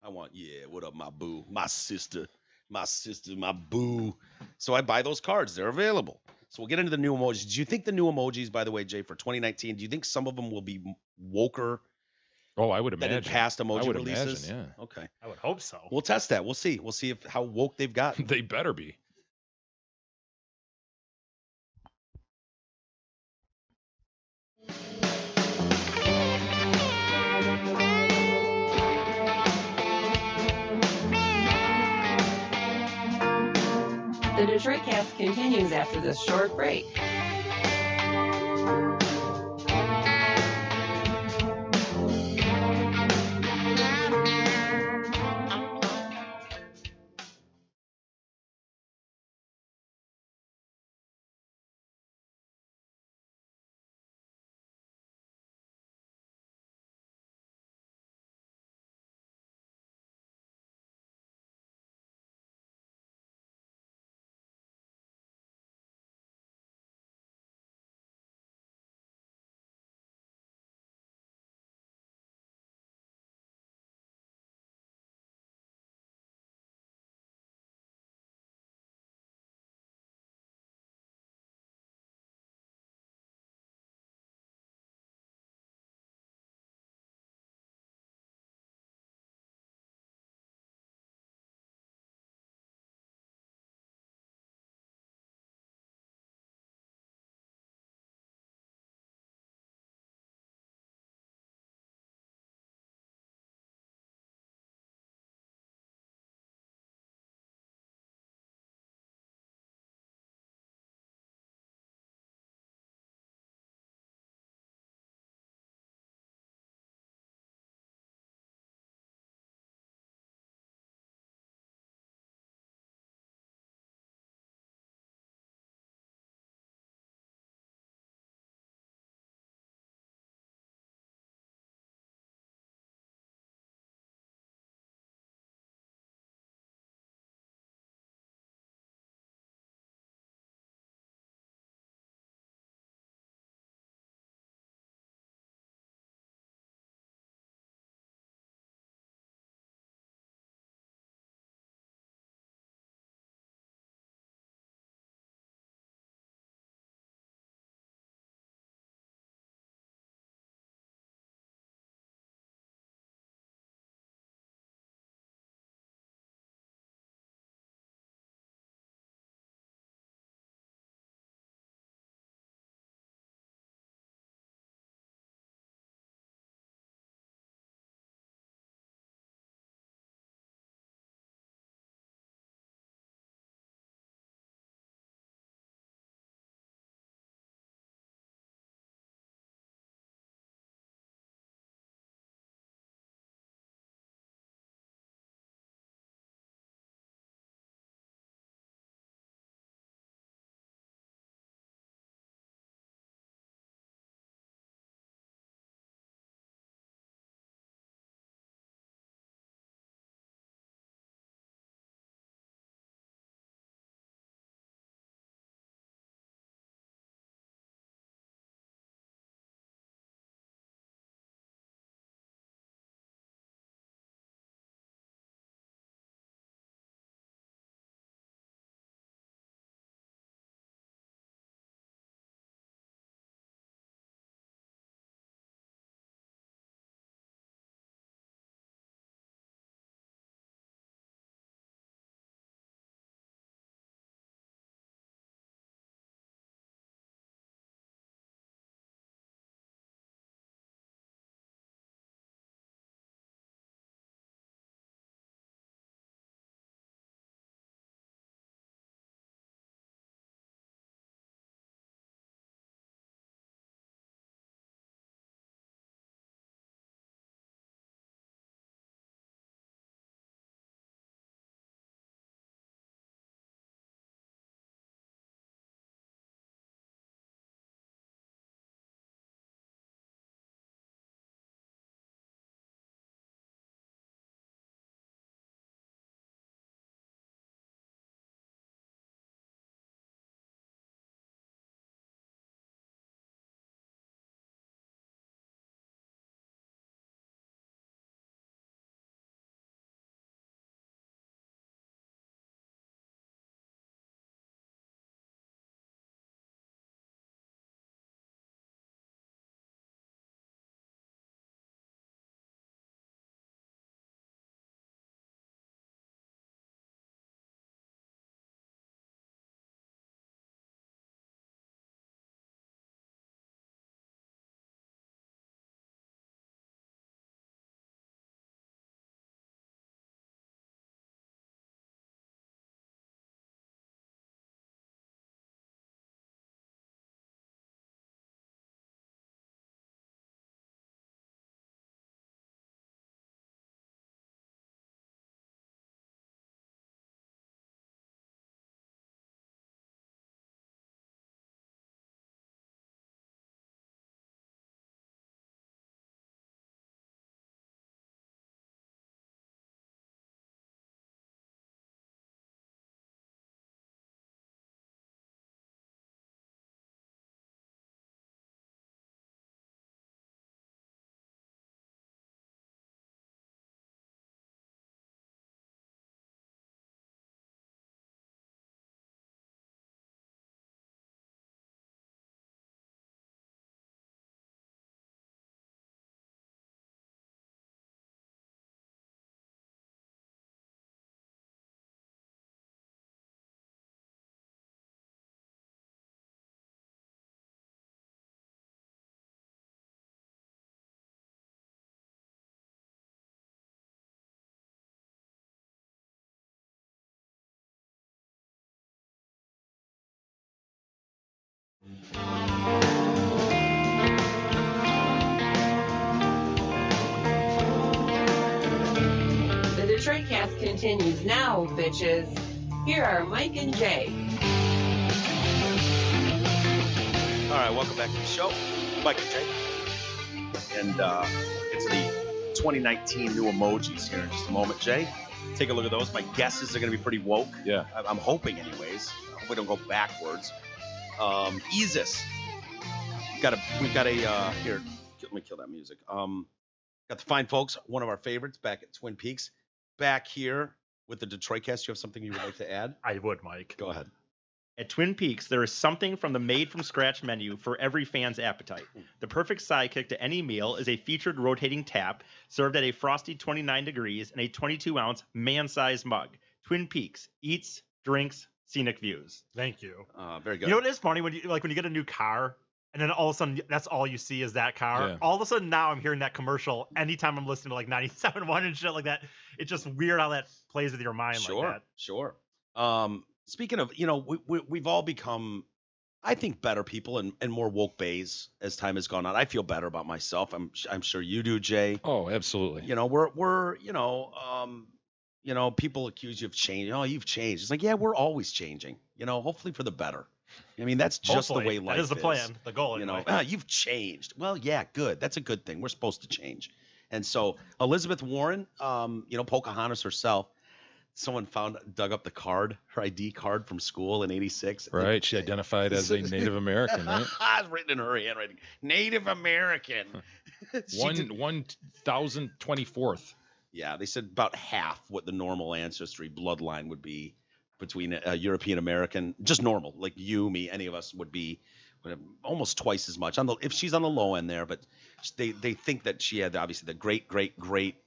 I want, yeah, what up, my boo? My sister, my boo. So I buy those cards. They're available. So we'll get into the new emojis. Do you think the new emojis, by the way, Jay, for 2019, do you think some of them will be woker Oh, I would than imagine. in past emoji I would releases? imagine, yeah. Okay. I would hope so. We'll test that. We'll see. We'll see how woke they've gotten. They better be. The Detroit Cast continues after this short break. continues now, bitches. Here are Mike and Jay. All right, welcome back to the show. Mike and Jay. And it's the 2019 new emojis here in just a moment, Jay. Take a look at those. My guesses are going to be pretty woke. Yeah. I'm hoping anyways. I hope we don't go backwards. Isis. We've got a here, let me kill that music. Got the fine folks, one of our favorites back at Twin Peaks. Back here with the Detroit cast. Do you have something you would like to add? I would, Mike. Go ahead. At Twin Peaks, there is something from the made-from-scratch menu for every fan's appetite. The perfect sidekick to any meal is a featured rotating tap served at a frosty 29 degrees in a 22-ounce man-sized mug. Twin Peaks eats, drinks, scenic views. Thank you. Very good. You know what is funny when you get a new car and then all of a sudden that's all you see is that car. Yeah. All of a sudden now I'm hearing that commercial anytime I'm listening to like 97.1 and shit like that. It's just weird how that plays with your mind like that. Sure. Speaking of, we've all become, I think, better people and more woke bays as time has gone on. I feel better about myself. I'm sure you do, Jay. Oh, absolutely. We're people accuse you of change. Oh, you've changed. It's like, yeah, we're always changing. Hopefully for the better. I mean, that's just the way life is. That is the plan, the goal. Anyway. You've changed. Well, yeah, good. That's a good thing. We're supposed to change. And so Elizabeth Warren, Pocahontas herself. Someone dug up the card, her ID card from school in & Right. She identified as a Native American, right? It's written in her handwriting. Native American. 1024th. Yeah, they said about half what the normal ancestry bloodline would be between a European American, just normal, like you, me, any of us would be almost twice as much. If she's on the low end there, but they think that she had obviously the great,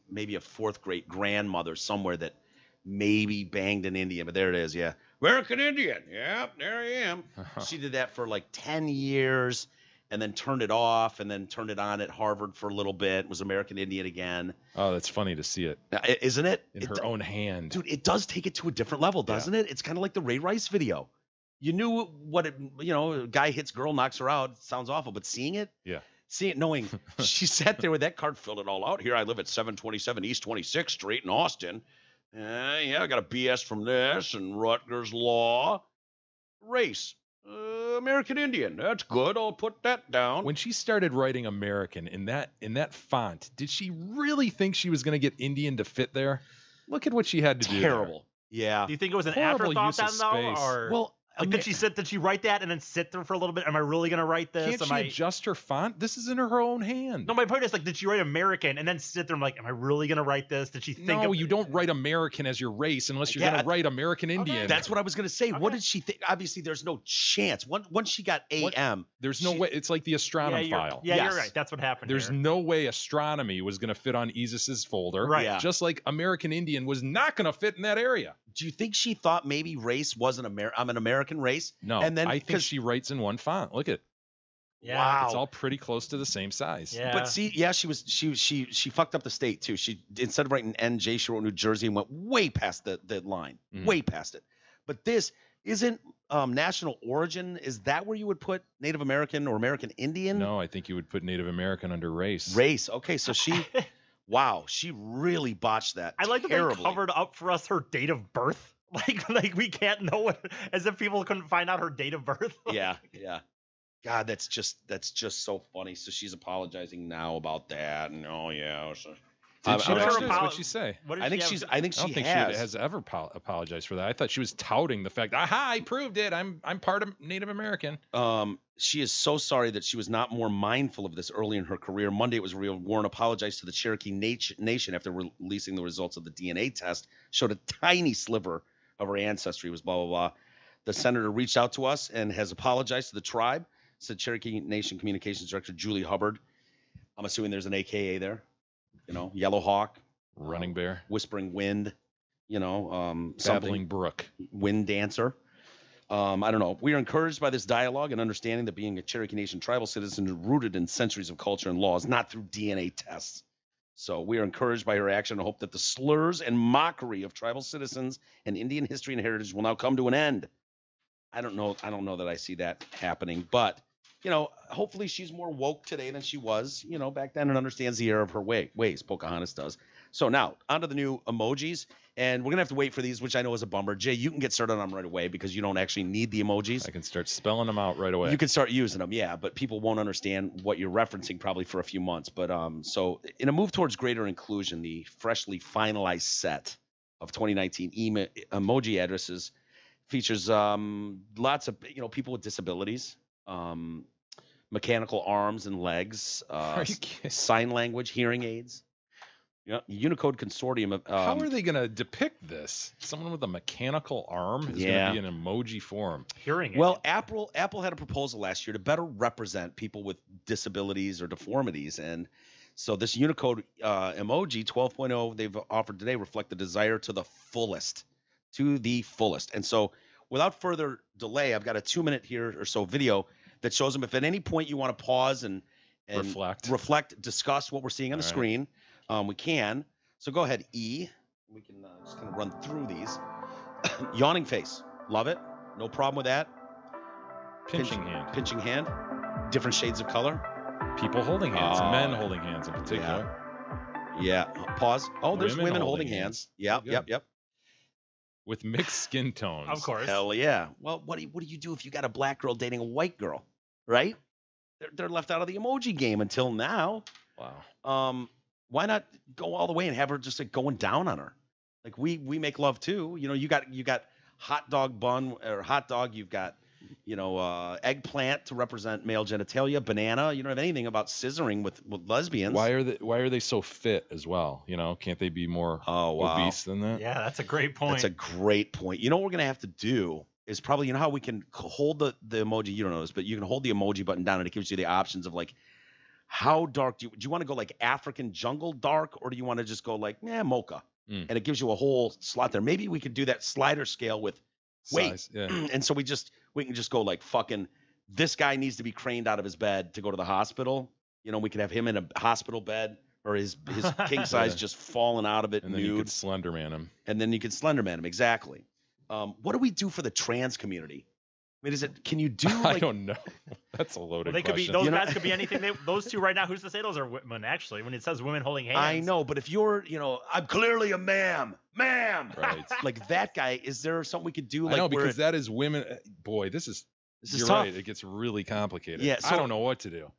maybe a fourth great grandmother somewhere that maybe banged an Indian, but there it is. Yeah. American Indian. Yep. There I am. She did that for like 10 years and then turned it off and then turned it on at Harvard for a little bit, was American Indian again. Oh, that's funny to see it. Isn't it? In her own hand. Dude, it does take it to a different level, doesn't it? It's kind of like the Ray Rice video. You knew a guy hits girl, knocks her out. Sounds awful, but seeing it? Yeah. Seeing it, knowing she sat there with that card, filled it all out. Here I live at 727 East 26th Street in Austin. I got a BS from this and Rutgers Law. Race. American Indian. That's good. I'll put that down. When she started writing American in that font, did she really think she was going to get Indian to fit there? Look at what she had to do. Terrible. Yeah. Do you think it was an Horrible afterthought use of then, though? space. Or Well, did she write that and then sit there for a little bit? Am I really gonna write this? Can't she adjust her font? This is in her own hand. No, my point is did she write American and then sit there and am I really gonna write this? Did she think? No, you don't write American as your race unless you're gonna write American Indian. That's what I was gonna say. Okay. What did she think? Obviously, there's no chance. Once she got AM, there's no way. It's like the astronomy file. Yeah, you're right. That's what happened. There's no way astronomy was gonna fit on Isis's folder. Right. Yeah. Just like American Indian was not gonna fit in that area. Do you think she thought maybe race wasn't I'm an American race? No, and then I think she writes in one font. Look at. Yeah. Wow. It's all pretty close to the same size. Yeah. But see, yeah, she fucked up the state too. She instead of writing NJ, she wrote New Jersey and went way past the line, way past it. But this isn't national origin. Is that where you would put Native American or American Indian? No, I think you would put Native American under race. Race. Okay, so she. Wow, she really botched that. I like that terribly. they covered up for us her date of birth. Like we can't know it, as if people couldn't find out her date of birth. Yeah. God, that's just so funny. So she's apologizing now about that, and so. What'd she say? I think she has ever apologized for that. I thought she was touting the fact, I proved it. I'm part of Native American. She is so sorry that she was not more mindful of this early in her career. Monday it was revealed Warren apologized to the Cherokee Nation after releasing the results of the DNA test. Showed a tiny sliver of her ancestry, was blah, blah, blah. The senator reached out to us and has apologized to the tribe, said Cherokee Nation Communications Director Julie Hubbard. I'm assuming there's an AKA there. Yellow Hawk. Running Bear. Whispering Wind. Babbling Brook. Wind Dancer. I don't know. We are encouraged by this dialogue and understanding that being a Cherokee Nation tribal citizen is rooted in centuries of culture and laws, not through DNA tests. So we are encouraged by her action and hope that the slurs and mockery of tribal citizens and Indian history and heritage will now come to an end. I don't know that I see that happening, but hopefully she's more woke today than she was, back then, and understands the error of her ways. Pocahontas does. So now onto the new emojis, and we're gonna have to wait for these, which I know is a bummer. Jay, you can get started on them right away because you don't actually need the emojis. I can start spelling them out right away. You can start using them, yeah, but people won't understand what you're referencing probably for a few months. But so in a move towards greater inclusion, the freshly finalized set of 2019 emoji addresses features lots of people with disabilities, mechanical arms and legs, Are you kidding? sign language, hearing aids. Yeah, Unicode Consortium of How are they going to depict this? Someone with a mechanical arm is going to be an emoji form. Hearing Well, Apple had a proposal last year to better represent people with disabilities or deformities, and so this Unicode emoji 12.0 they've offered today reflect the desire to the fullest, And so, without further delay, I've got a 2-minute here or so video that shows them. If at any point you want to pause and reflect, discuss what we're seeing on the screen. We can. So go ahead, E. We can just kind of run through these. Yawning face. Love it. No problem with that. Pinching hand. Pinching hand. Different shades of color. People holding hands. Men holding hands in particular. Yeah. Pause. Oh, there's women holding hands. Yep. With mixed skin tones. Of course. Hell yeah. Well, what do you do if you got a black girl dating a white girl? Right? They're left out of the emoji game until now. Wow. Why not go all the way and have her just like going down on her? Like we make love too. You got hot dog bun or hot dog. You've got eggplant to represent male genitalia. Banana. You don't have anything about scissoring with lesbians. Why are they so fit as well? Can't they be more obese than that? Yeah, that's a great point. That's a great point. You know what we're gonna have to do is probably how we can hold the emoji. You don't know this, but you can hold the emoji button down and it gives you the options of like. How dark do you want to go, like African jungle dark, or do you want to just go like mocha? And it gives you a whole slot there. Maybe we could do that slider scale with weight. And so we can just go like fucking this guy needs to be craned out of his bed to go to the hospital. We could have him in a hospital bed or his king size just falling out of it and nude. Then you could Slenderman him. And then you could Slenderman him, exactly. What do we do for the trans community? I mean, can you do like... I don't know. That's a loaded they question. Could be, those guys could be anything. Those two right now, who's to say those are women, actually, when it says women holding hands? I know, but if you're, I'm clearly a ma'am. Right. Like that guy, is there something we could do? I know, because that is women. Boy, this is tough. Right. It gets really complicated. Yeah, I don't know what to do.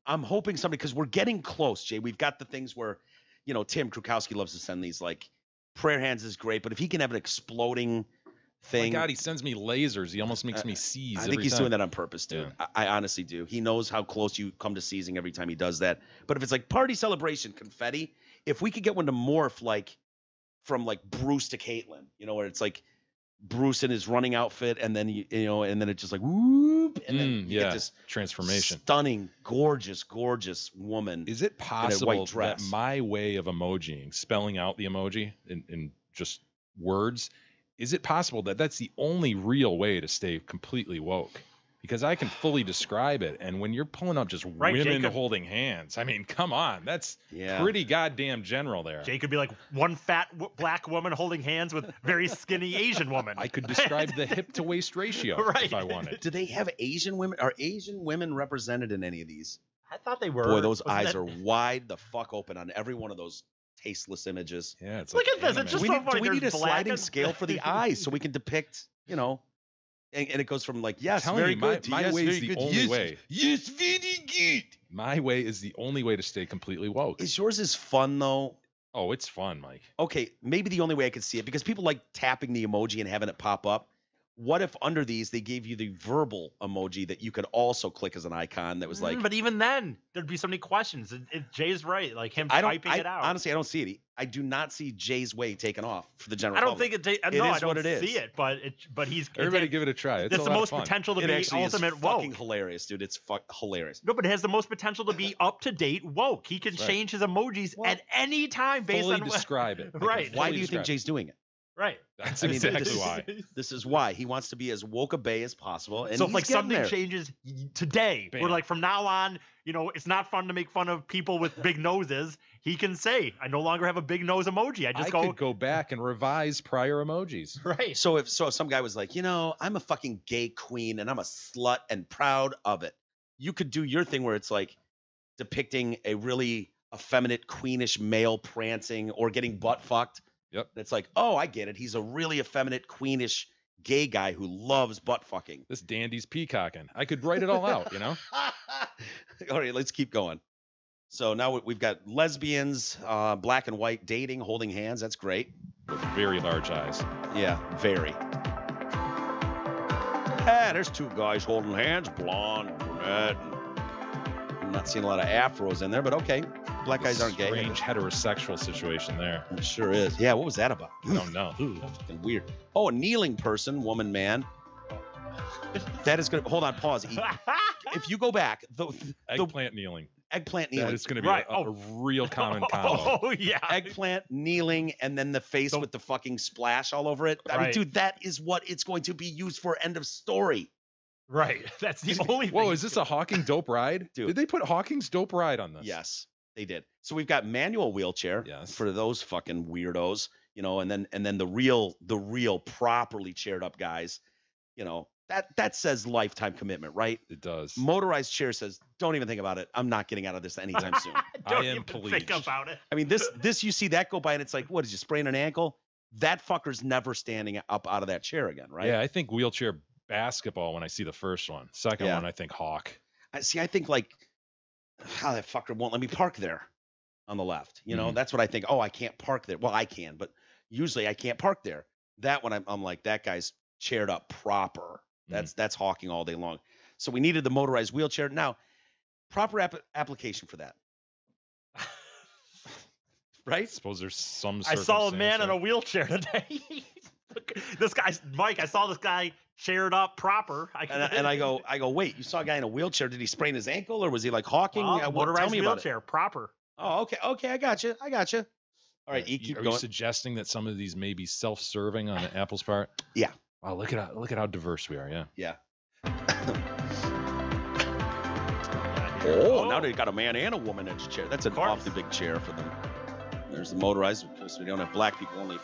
I'm hoping somebody, because we're getting close, Jay. We've got the things where, Tim Krukowski loves to send these, like, prayer hands is great, but if he can have an exploding... thing. My God, he sends me lasers. He almost makes me seize. I think he's doing that on purpose, dude. Yeah. I honestly do. He knows how close you come to seizing every time he does that. But if it's like party celebration confetti, if we could get one to morph like from like Bruce to Caitlyn, where it's like Bruce in his running outfit, and then and then it's just like whoop, and then you get this transformation. Stunning, gorgeous woman. Is it possible that my way of emojiing, spelling out the emoji in just words? Is it possible that that's the only real way to stay completely woke? Because I can fully describe it, and when you're pulling up just women holding hands, I mean, come on, that's pretty goddamn general there. Jay could be like one fat black woman holding hands with very skinny Asian woman. I could describe the hip to waist ratio if I wanted. Do they have Asian women? Are Asian women represented in any of these? I thought they were. Boy, those eyes are wide the fuck open on every one of those tasteless images. Yeah, it's look at this. It's just so funny. We need a sliding scale for the eyes so we can depict, and it goes from like, yes, very good. My way is the only way. Yes, very good. My way is the only way to stay completely woke. Is yours is fun though? Oh, it's fun, Mike. Okay, maybe the only way I could see it, because people like tapping the emoji and having it pop up. What if under these they gave you the verbal emoji that you could also click as an icon that was like... But even then, there'd be so many questions. Jay's right, like him typing it out. Honestly, I don't see it. I do not see Jay's way taken off for the general public. I don't think I don't see it, but he's... Everybody give it a try. It's the most potential to be ultimate woke. Fucking hilarious, dude. It's hilarious. No, but it has the most potential to be up-to-date woke. He can change his emojis at any time based on... describe it. Right. Why do you think Jay's doing it? Right. That's exactly why. This is why he wants to be as woke a bay as possible. And so if like something changes today, we're like, from now on, it's not fun to make fun of people with big noses. He can say, I no longer have a big nose emoji. I could go back and revise prior emojis. Right. So if some guy was like, I'm a fucking gay queen and I'm a slut and proud of it. You could do your thing where it's like depicting a really effeminate, queenish male prancing or getting butt fucked. Yep. That's like, oh, I get it. He's a really effeminate, queenish gay guy who loves butt fucking. This dandy's peacocking. I could write it all out, you know? All right, let's keep going. So now we've got lesbians, black and white, dating, holding hands. That's great. With very large eyes. Yeah, very. Ah, there's two guys holding hands, blonde, brunette. I'm not seeing a lot of afros in there, but okay. Black guys aren't gay. Strange heterosexual situation there. It sure is. Yeah, what was that about? I don't know. Fucking weird. Oh, a kneeling person, woman, man. That is going to... Hold on, pause. If you go back... Eggplant kneeling. Eggplant kneeling. That is going to be a real common combo. Oh, yeah. Eggplant, kneeling, and then the face with the fucking splash all over it. I mean, dude, that is what it's going to be used for. End of story. Right. That's the only thing. Whoa, is this a Hawking Dope Ride? Dude. Did they put Hawking's Dope Ride on this? Yes, they did. So we've got manual wheelchair for those fucking weirdos, you know, and then the real properly chaired up guys, you know, that says lifetime commitment, right? It does. Motorized chair says, don't even think about it. I'm not getting out of this anytime soon. Don't even think about it. I mean, this you see that go by and it's like, what, did you sprain an ankle? That fucker's never standing up out of that chair again, right? Yeah, I think wheelchair basketball when I see the first one. Second one, I think Hawk. I think like, how that fucker won't let me park there on the left. You know, that's what I think. Oh, I can't park there. Well, I can, but usually I can't park there. That one, I'm like, that guy's chaired up proper. That's Hawking all day long. So we needed the motorized wheelchair. Now, proper application for that. Right? I suppose there's some I saw a man in a wheelchair today. This guy's Mike. I saw this guy chaired up proper. And I go, wait, you saw a guy in a wheelchair. Did he sprain his ankle or was he like Hawking? Motorized tell me wheelchair, about it. proper. Oh, okay. I got you. All right, keep Are going. you suggesting that some of these may be self-serving on Apple's part? Yeah. Wow, look at how diverse we are. Yeah. Yeah. Oh, now they got a man and a woman in a chair. That's an awfully big chair for them. There's the motorized, because we don't have black people, only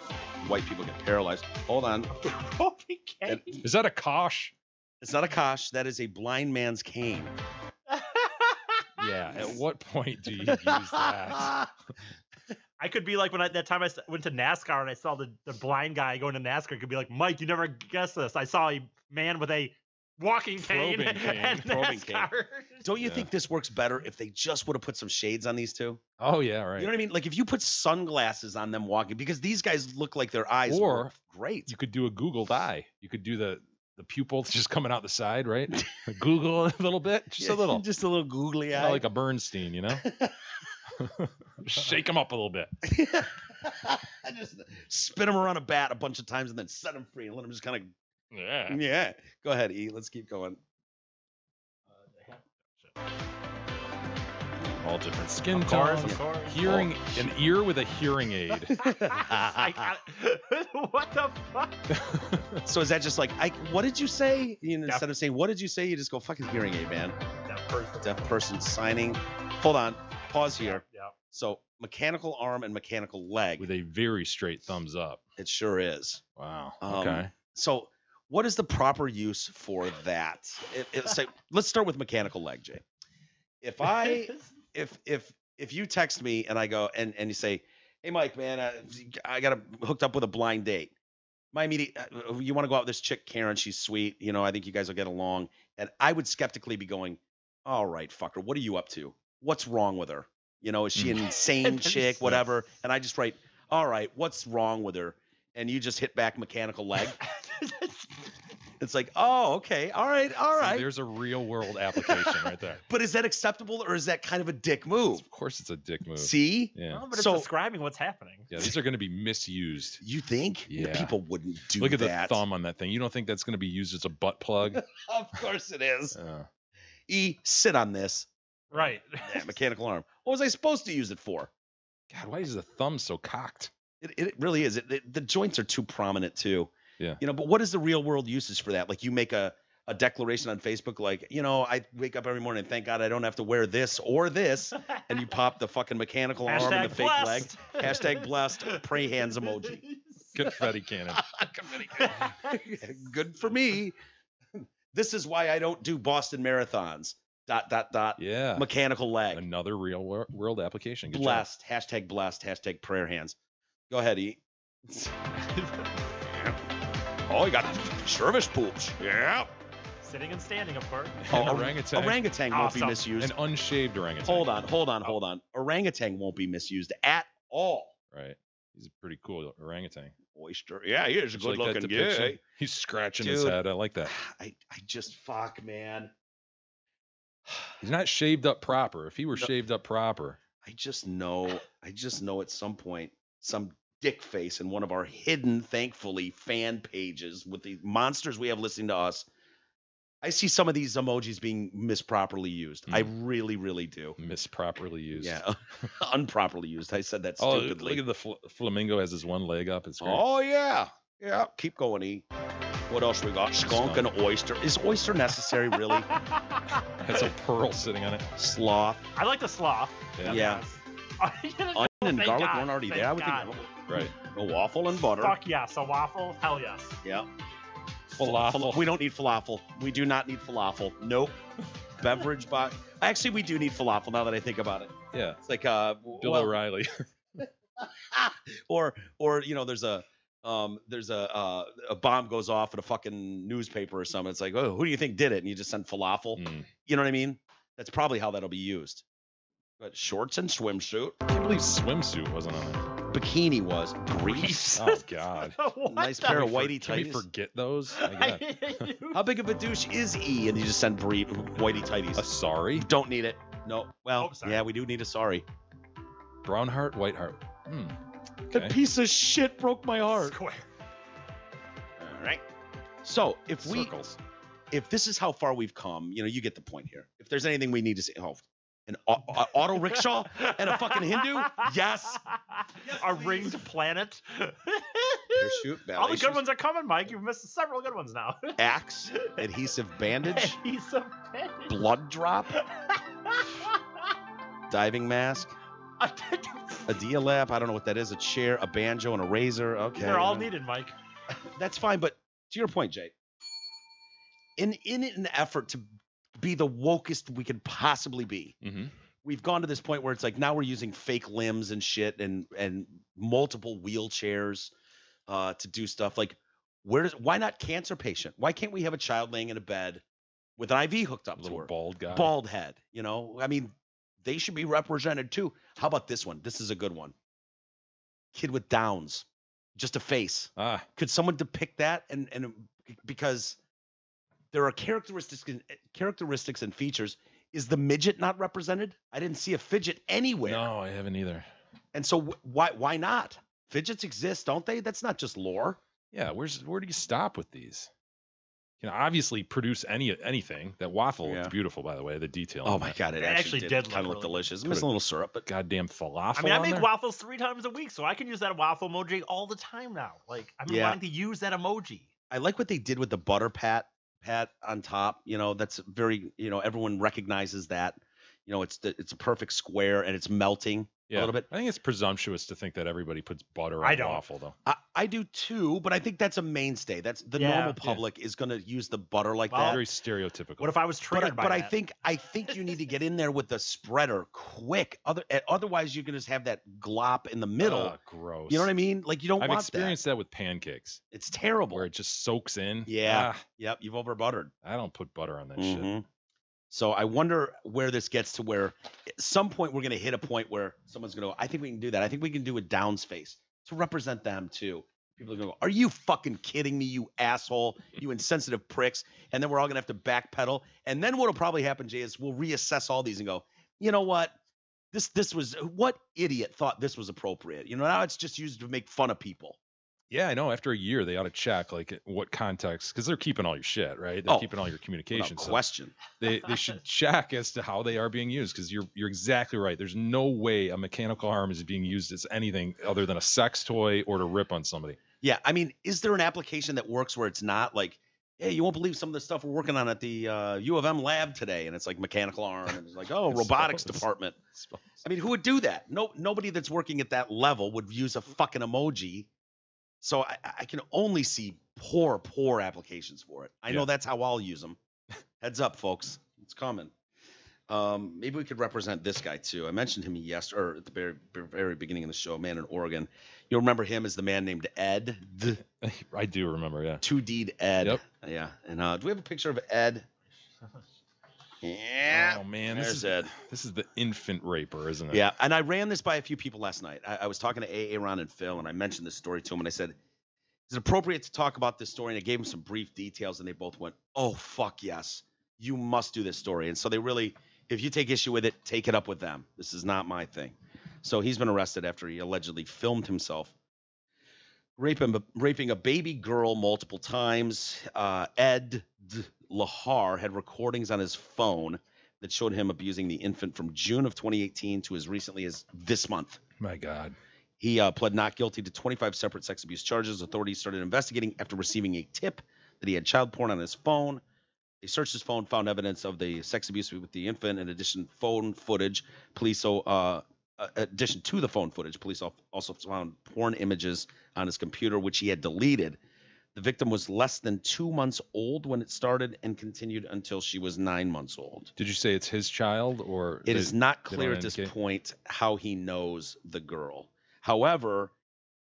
white people get paralyzed. Hold on. Okay. Is that a kosh? It's not a kosh. That is a blind man's cane. Yeah. At what point do you use that? I could be like that time I went to NASCAR and I saw the blind guy going to NASCAR. Could be like, Mike, you never guessed this. I saw a man with a walking cane and probing NASCAR. cane. Don't you think this works better if they just would have put some shades on these two? Oh yeah, right. You know what I mean? Like if you put sunglasses on them walking, because these guys look like their eyes Or great. You could do a Googled eye. You could do the pupils just coming out the side, right? Google a little bit, just a little googly eye, kind of like a Bernstein, you know. Shake them up a little bit. I just spin them around a bat a bunch of times and then set them free and let them just kind of. Yeah. Go ahead, E. Let's keep going. All different skin tones. Of course. Hearing an ear with a hearing aid. What the fuck? So is that just like, what did you say? Instead of saying, what did you say? You just go, fucking hearing aid, man. Deaf person signing. Hold on. Pause here. Yeah. So mechanical arm and mechanical leg. With a very straight thumbs up. It sure is. Wow. Okay. So what is the proper use for that? Let's start with mechanical leg, Jay. If you text me and I go and you say, hey Mike, man, I got hooked up with a blind date. My immediate, you want to go out with this chick Karen? She's sweet. You know, I think you guys will get along. And I would skeptically be going, all right, fucker, what are you up to? What's wrong with her? You know, is she an insane chick? Whatever. And I just write, all right, what's wrong with her? And you just hit back mechanical leg. It's like, oh, okay, all right. So there's a real world application right there. But is that acceptable or is that kind of a dick move? Of course it's a dick move. See? Yeah. No, but it's describing what's happening. Yeah, these are going to be misused. You think? Yeah. People wouldn't do that. Look at the thumb on that thing. You don't think that's going to be used as a butt plug? Of course it is. E, sit on this. Right. Yeah, mechanical arm. What was I supposed to use it for? God, why is the thumb so cocked? It really is. The joints are too prominent too. Yeah. You know, but what is the real world usage for that? Like you make a declaration on Facebook like, you know, I wake up every morning and thank God I don't have to wear this or this. And you pop the fucking mechanical arm and the fake leg. Hashtag blessed. Pray hands emoji. Confetti cannon. Confetti cannon. Good for me. This is why I don't do Boston marathons. ... Yeah. Mechanical leg. Another real world application. Good Blessed. Blessed. Prayer hands. Go ahead, E. Oh, you got service pools. Yeah. Sitting and standing, of course. job. Orangutan. Orangutan won't be Awesome. misused. An unshaved orangutan. Hold on. Orangutan won't be misused at all. Right. He's a pretty cool orangutan. Oyster. Yeah, he is a Did you good like that looking depiction? guy. He's scratching his Dude. head. I like that. I just fuck, man. He's not shaved up proper. If he were shaved up proper. I just know at some point some dick face in one of our hidden, thankfully, fan pages with the monsters we have listening to us. I see some of these emojis being misproperly used. I really, really do. Misproperly used. Yeah. Unproperly used. I said that Oh, stupidly. look at the flamingo has his one leg up. It's great. Oh, yeah. Yeah. Keep going, E. What else we got? Skunk and oyster. Is oyster necessary, really? Has a pearl sitting on it. Sloth. I like the sloth. Yeah. Onion and Thank garlic God. weren't already Thank there. I would God. think Right. a waffle and butter. Fuck yes, a waffle. Hell yes. Yeah. Falafel. We don't need falafel. We do not need falafel. Nope. Beverage box. Actually, we do need falafel now that I think about it. Yeah. It's like Bill well, O'Reilly. or there's a bomb goes off at a fucking newspaper or something. It's like, oh, who do you think did it? And you just send falafel. You know what I mean? That's probably how that'll be used. But shorts and swimsuit. I can't believe swimsuit wasn't on it. Bikini was grease. Oh God. Nice pair of whitey Can we tighties. forget those? My God. How big of a douche is E? And you just send whitey tighties. Sorry. Don't need it. No. Well, sorry. yeah, we do need a sorry. Brown heart, white heart. That piece of shit broke my heart. Square. All right. So if Circles. if this is how far we've come, you get the point here. If there's anything we need to say, an auto rickshaw and a fucking Hindu, yes. A ringed planet. Parachute, All the ballet good shoes, ones are coming, Mike. You've missed several good ones now. axe, adhesive bandage, He's a bitch. blood drop, diving mask, a dia-lap. I don't know what that is. A chair, a banjo, and a razor. Okay, They're all needed, Mike. That's fine. But to your point, Jay, in an effort to be the wokest we could possibly be, we've gone to this point where it's like now we're using fake limbs and shit and multiple wheelchairs to do stuff. Like, why not cancer patient? Why can't we have a child laying in a bed with an IV hooked up to her? Bald guy. Bald head. I mean, they should be represented too. How about this one? This is a good one. Kid with Downs, just a face. Could someone depict that? And because there are characteristics and features. Is the midget not represented? I didn't see a fidget anywhere. No, I haven't either. And so why not? Fidgets exist, don't they? That's not just lore. Yeah, where do you stop with these? Obviously produce anything. That waffle looks beautiful, by the way. The detail. Oh my God, it actually did kind of look really delicious. It was a little syrup, but goddamn falafel. I mean, I make there? waffles 3 times a week, so I can use that waffle emoji all the time now. Like, I've been wanting to use that emoji. I like what they did with the butter pat on top. That's very, everyone recognizes that. It's a perfect square and it's melting a little bit. I think it's presumptuous to think that everybody puts butter on waffle, though. I do too, but I think that's a mainstay. That's the normal public is going to use the butter like that. Very stereotypical. What if I was triggered by but that? I think you need to get in there with the spreader quick. Otherwise, you're going to just have that glop in the middle. Gross. You know what I mean? Like, you don't want that. I've experienced that with pancakes. It's terrible. Where it just soaks in. Yeah. Yep. You've over buttered. I don't put butter on that shit. So I wonder where this gets to, where at some point we're going to hit a point where someone's going to go, I think we can do that. I think we can do a Downs face to represent them too. People are going to go, are you fucking kidding me, you asshole, you insensitive pricks? And then we're all going to have to backpedal. And then what'll probably happen, Jay, is we'll reassess all these and go, you know what? What idiot thought this was appropriate? Now it's just used to make fun of people. Yeah, I know. After a year, they ought to check what context, because they're keeping all your shit, right? They're keeping all your communication. Without question. They should check as to how they are being used, because you're exactly right. There's no way a mechanical arm is being used as anything other than a sex toy or to rip on somebody. Yeah, I mean, is there an application that works where it's not like, hey, you won't believe some of the stuff we're working on at the U of M lab today, and it's like mechanical arm, and it's like, oh, robotics department. I mean, who would do that? Nobody that's working at that level would use a fucking emoji. So I can only see poor applications for it. I know that's how I'll use them. Heads up, folks. It's coming. Maybe we could represent this guy too. I mentioned him yesterday, or at the very beginning of the show, man in Oregon. You'll remember him as the man named Edd. I do remember, yeah. 2D'd Edd. Yep. Yeah. And do we have a picture of Edd? Yeah. Oh man, There's Edd. This is the infant raper, isn't it? Yeah. And I ran this by a few people last night. I was talking to Aaron and Phil, and I mentioned this story to them, and I said, "Is it appropriate to talk about this story?" And I gave them some brief details, and they both went, "Oh fuck yes, you must do this story." And so they really, if you take issue with it, take it up with them. This is not my thing. So he's been arrested after he allegedly filmed himself raping a baby girl multiple times. Edd Lahar had recordings on his phone that showed him abusing the infant from June of 2018 to as recently as this month. My God. He pled not guilty to 25 separate sex abuse charges. Authorities started investigating after receiving a tip that he had child porn on his phone. They searched his phone, found evidence of the sex abuse with the infant. In addition, phone footage. Addition to the phone footage, police also found porn images on his computer, which he had deleted. The victim was less than 2 months old when it started and continued until she was 9 months old. Did you say it's his child, or it is not clear at this point how he knows the girl? However,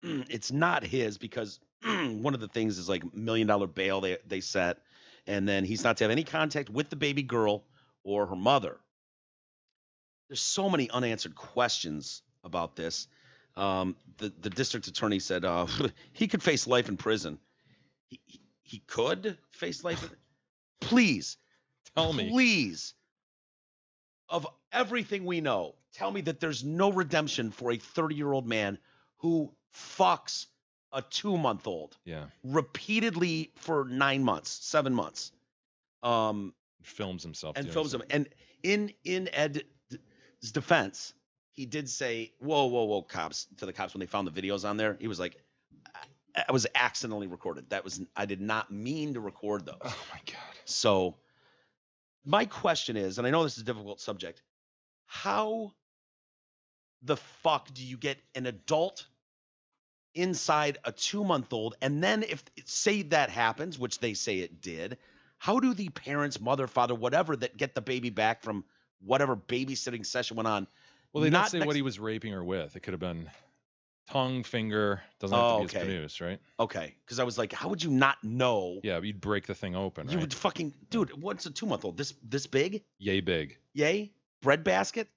it's not his because one of the things is like $1 million bail they set, and then he's not to have any contact with the baby girl or her mother. There's so many unanswered questions about this. The district attorney said he could face life in prison. He could face life. Please, tell me. Please, of everything we know, tell me that there's no redemption for a 30-year-old man who fucks a 2-month-old. Yeah. Repeatedly for 9 months, 7 months. Films himself. And films him. And in Edd's defense, he did say, whoa, cops, to the cops when they found the videos on there. He was like, I was accidentally recorded. I did not mean to record those. Oh my God. So my question is, and I know this is a difficult subject, how the fuck do you get an adult inside a 2-month-old? And then if say that happens, which they say it did, how do the parents, mother, father, whatever, that get the baby back from whatever babysitting session went on? Well, they didn't say what he was raping her with. It could have been tongue, finger. Doesn't have to be his penis, right? Okay. Because I was like, how would you not know? Yeah, you'd break the thing open, right? You would fucking, dude, what's a 2-month-old? This big? Yay big. Yay? Bread basket?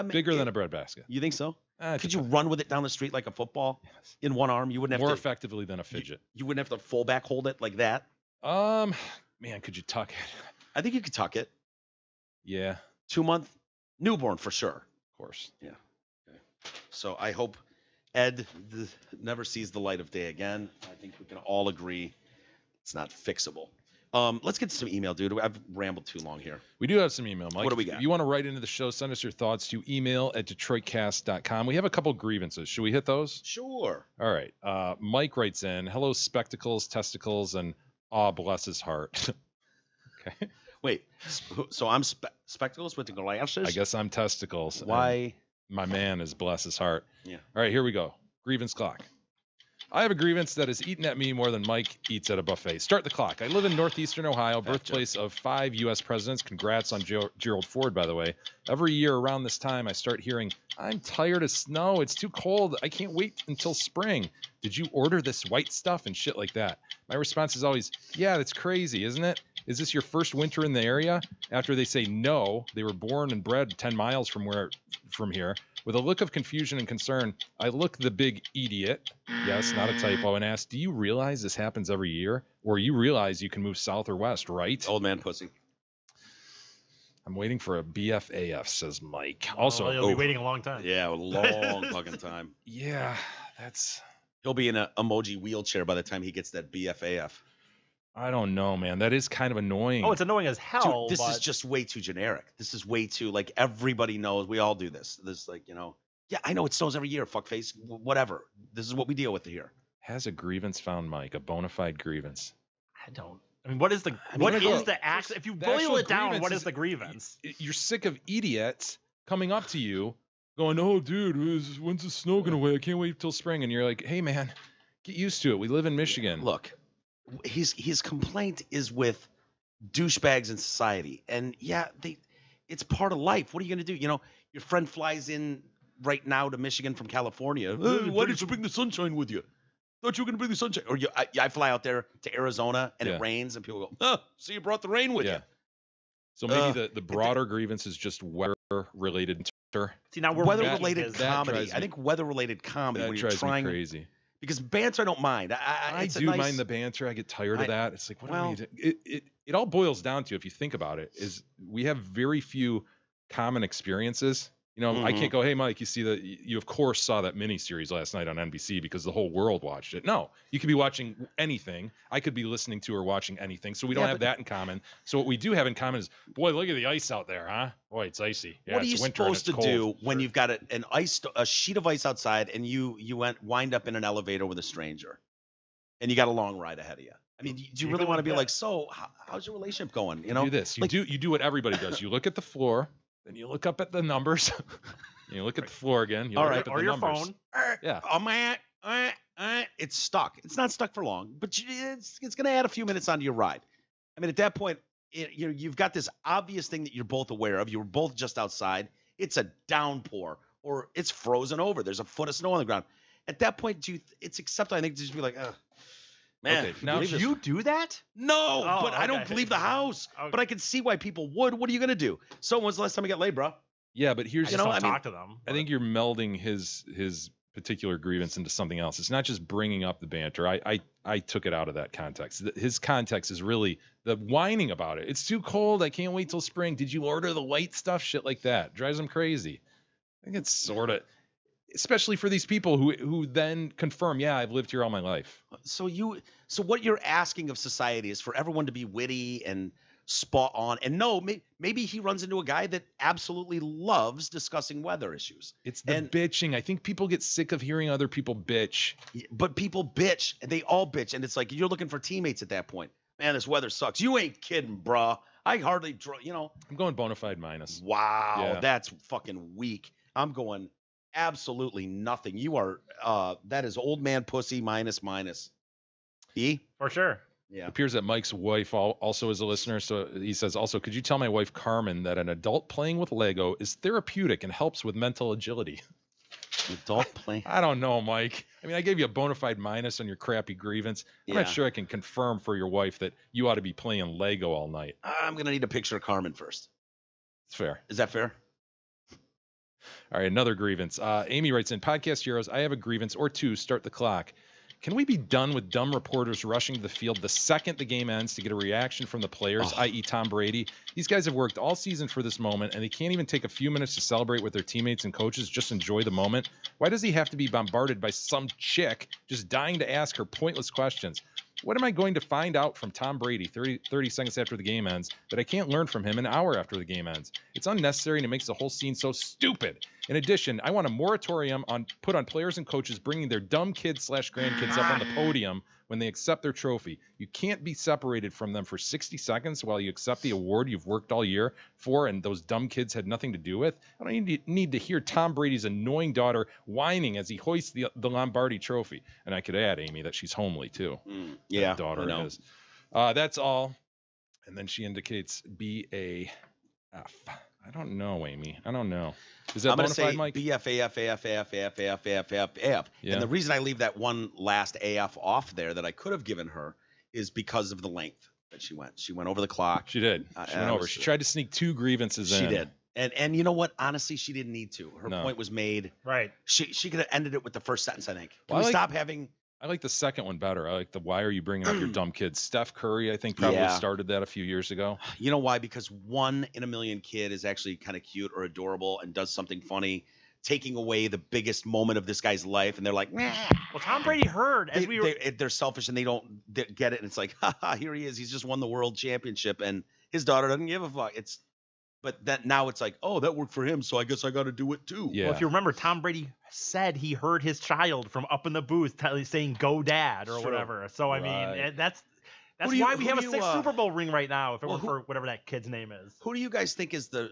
Bigger than a bread basket. You think so? Could you run with it down the street like a football in one arm? You wouldn't have more to, effectively than a fidget. You wouldn't have to fullback hold it like that? Man, could you tuck it? I think you could tuck it. Yeah. 2-month newborn for sure. Of course. Yeah. Okay. So I hope Edd never sees the light of day again. I think we can all agree it's not fixable. Let's get to some email, dude. I've rambled too long here. We do have some email, Mike. What do we got? If you want to write into the show, send us your thoughts to email@detroitcast.com. We have a couple grievances. Should we hit those? Sure. All right. Mike writes in, hello, spectacles, testicles, and bless his heart. Okay. Wait, so I'm spectacles with the glasses? I guess I'm testicles. Why? My man is bless his heart. Yeah. All right, here we go. Grievance clock. I have a grievance that is eaten at me more than Mike eats at a buffet. Start the clock. I live in northeastern Ohio, birthplace of 5 U.S. presidents. Congrats on Gerald Ford, by the way. Every year around this time, I start hearing, I'm tired of snow. It's too cold. I can't wait until spring. Did you order this white stuff and shit like that? My response is always, yeah, that's crazy, isn't it? Is this your first winter in the area? After they say no, they were born and bred 10 miles from here. With a look of confusion and concern, I look the big idiot, yes, not a typo, and ask, do you realize this happens every year? Or you realize you can move south or west, right? Old man pussy. I'm waiting for a BFAF, says Mike. Also, you'll be waiting a long time. Yeah, a long fucking time. Yeah, that's... He'll be in an emoji wheelchair by the time he gets that BFAF. I don't know, man. That is kind of annoying. Oh, it's annoying as hell. Dude, this is just way too generic. This is way too, like, everybody knows. We all do this. This, like, you know. Yeah, I know it snows every year, fuckface. Whatever. This is what we deal with here. Has a grievance found, Mike? A bona fide grievance? I mean, what is the act? If you boil it down, what is the grievance? You're sick of idiots coming up to you going, oh, dude, when's the snow going away? I can't wait till spring. And you're like, hey, man, get used to it. We live in Michigan. Yeah, look. His complaint is with douchebags in society, and yeah, it's part of life. What are you going to do? You know, your friend flies in right now to Michigan from California. Why did you bring the sunshine with you? Thought you were going to bring the sunshine. Or I fly out there to Arizona and it rains and people go, oh, so you brought the rain with you. So maybe the broader grievance is just weather-related. See, now we're weather-related comedy. I think weather-related comedy when you're trying. Me crazy. Because banter, I don't mind. I do mind the banter. I get tired of that. It's like, what are we doing? It all boils down to, if you think about it, is we have very few common experiences. You know, I can't go, hey, Mike, you of course saw that miniseries last night on NBC because the whole world watched it. No, you could be watching anything. I could be listening to or watching anything. So we don't have that in common. So what we do have in common is, boy, look at the ice out there, huh? Boy, it's icy. Yeah, what are you supposed to do when you've got a sheet of ice outside and you wind up in an elevator with a stranger and you got a long ride ahead of you? I mean, do you really want to be like, so how's your relationship going? You know, do this. You do what everybody does. You look at the floor. Then you look up at the numbers. You look at the floor again. You look up at the your numbers. phone. Yeah. Oh man, it's stuck. It's not stuck for long, but it's going to add a few minutes onto your ride. I mean, at that point, you've got this obvious thing that you're both aware of. You were both just outside. It's a downpour, or it's frozen over. There's a foot of snow on the ground. At that point, it's acceptable, I think, to just be like, man, okay, now you do that? No, but I don't leave the house. Okay. But I can see why people would. What are you gonna do? So when's the last time you got laid, bro? Yeah, but here's talk to them. I think you're melding his particular grievance into something else. It's not just bringing up the banter. I took it out of that context. His context is really the whining about it. It's too cold. I can't wait till spring. Did you order the white stuff? Shit like that drives him crazy. I think it's sort of. Especially for these people who then confirm, yeah, I've lived here all my life. So what you're asking of society is for everyone to be witty and spot on. And no, maybe he runs into a guy that absolutely loves discussing weather issues. It's the bitching. I think people get sick of hearing other people bitch. But people bitch, and they all bitch. And it's like you're looking for teammates at that point. Man, this weather sucks. You ain't kidding, bruh. I hardly, I'm going bona fide minus. Wow, that's fucking weak. I'm going absolutely nothing. You are that is old man pussy minus. E? For sure. Yeah. It appears that Mike's wife also is a listener. So he says, also, could you tell my wife Carmen that an adult playing with Lego is therapeutic and helps with mental agility? Adult playing? I don't know, Mike. I mean, I gave you a bona fide minus on your crappy grievance. I'm not sure I can confirm for your wife that you ought to be playing Lego all night. I'm going to need a picture of Carmen first. It's fair. Is that fair? All right, another grievance. Amy writes in, Podcast Heroes, I have a grievance or two. Start the clock. Can we be done with dumb reporters rushing to the field the second the game ends to get a reaction from the players, i.e. Tom Brady? These guys have worked all season for this moment, and they can't even take a few minutes to celebrate with their teammates and coaches, just enjoy the moment. Why does he have to be bombarded by some chick just dying to ask her pointless questions? What am I going to find out from Tom Brady 30 seconds after the game ends that I can't learn from him an hour after the game ends? It's unnecessary and it makes the whole scene so stupid. In addition, I want a moratorium put on players and coaches bringing their dumb kids/grandkids up on the podium when they accept their trophy. You can't be separated from them for 60 seconds while you accept the award you've worked all year for and those dumb kids had nothing to do with. I don't need to hear Tom Brady's annoying daughter whining as he hoists the Lombardi trophy. And I could add, Amy, that she's homely too. Yeah, that daughter is. That's all. And then she indicates BAF. I don't know, Amy. I don't know. Is that bona fide, Mike? BFAF. And the reason I leave that one last AF off there that I could have given her is because of the length that she went. She went over the clock. She did. She went over. She tried to sneak two grievances in. She did. And you know what? Honestly, she didn't need to. Her point was made. Right. She could have ended it with the first sentence, I think. Can we stop having... I like the second one better. I like the why are you bringing up your dumb kids? Steph Curry, I think, probably started that a few years ago. You know why? Because 1 in a million kid is actually kind of cute or adorable and does something funny, taking away the biggest moment of this guy's life. And they're like, nah. Well, Tom Brady heard. They're selfish and they don't get it. And it's like, haha, here he is. He's just won the world championship. And his daughter doesn't give a fuck. But that now it's like, oh, that worked for him, so I guess I got to do it too. Yeah. Well, if you remember, Tom Brady said he heard his child from up in the booth saying "Go Dad" or whatever. So I mean, that's why we have a 6th Super Bowl ring right now. If it weren't for whatever that kid's name is. Who do you guys think is the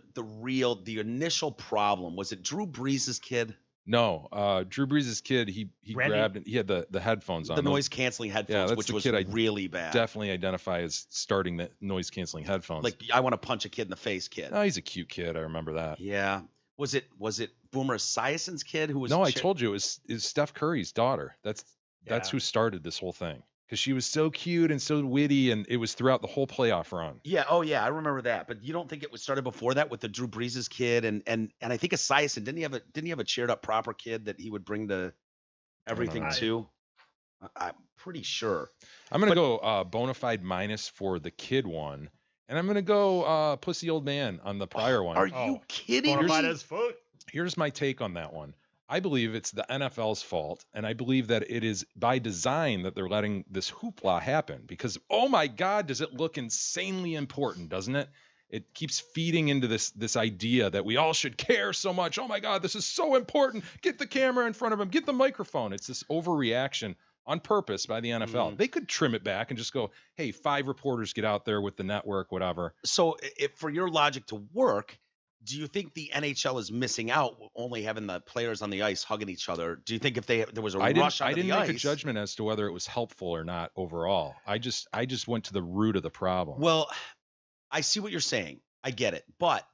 initial problem? Was it Drew Brees' kid? No, Drew Brees' kid, he Randy? grabbed it. He had the headphones on. The noise canceling headphones, that's which the was kid I really bad. Definitely identify as starting the noise canceling headphones. Like, I want to punch a kid in the face, kid. Oh, he's a cute kid. I remember that. Yeah. Was it Boomer Esiason's kid who was? No, I told you it was Steph Curry's daughter. That's Yeah. who started this whole thing. Because she was so cute and so witty, and it was throughout the whole playoff run. Yeah. Oh, yeah. I remember that. But you don't think it was started before that with the Drew Brees' kid and I think Esiason didn't he have a cheered up proper kid that he would bring to everything know. too? I'm pretty sure. I'm gonna go bona fide minus for the kid one, and I'm gonna go pussy old man on the prior one. Are you kidding me? Bonafide foot. Here's my take on that one. I believe it's the NFL's fault, and I believe that it is by design that they're letting this hoopla happen because, oh my God, does it look insanely important, doesn't it? It keeps feeding into this idea that we all should care so much. Oh my God, this is so important. Get the camera in front of him. Get the microphone. It's this overreaction on purpose by the NFL. They could trim it back and just go, hey, 5 reporters get out there with the network, whatever. So if for your logic to work, do you think the NHL is missing out only having the players on the ice hugging each other? Do you think if there was a rush on I didn't the make ice, a judgment as to whether it was helpful or not overall. I just went to the root of the problem. Well, I see what you're saying. I get it. But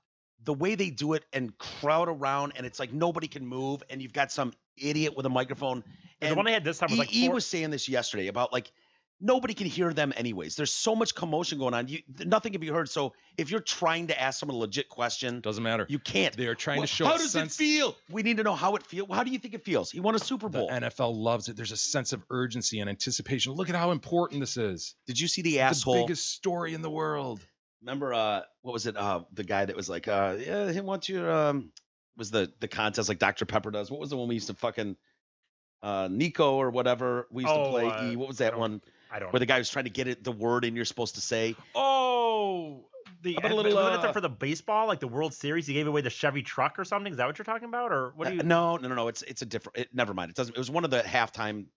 the way they do it and crowd around and it's like nobody can move and you've got some idiot with a microphone. And the one they had this time was like he was saying this yesterday about like nobody can hear them anyways. There's so much commotion going on. Nothing can be heard. So if you're trying to ask someone a legit question, doesn't matter. You can't. They are trying to show. How does it feel? We need to know how it feels. How do you think it feels? He won a Super Bowl. The NFL loves it. There's a sense of urgency and anticipation. Look at how important this is. Did you see the asshole? The biggest story in the world. Remember, what was it? The guy that was like, yeah, he wants you. Was the contest like Dr. Pepper does? What was the one we used to fucking Nico or whatever we used to play? What was that one? I don't know. Where the guy was trying to get the word in you're supposed to say. Oh, the a little, wasn't it for the baseball, like the World Series? He gave away the Chevy truck or something. Is that what you're talking about, or what do you? No. It's a different. Never mind. It doesn't. It was one of the halftime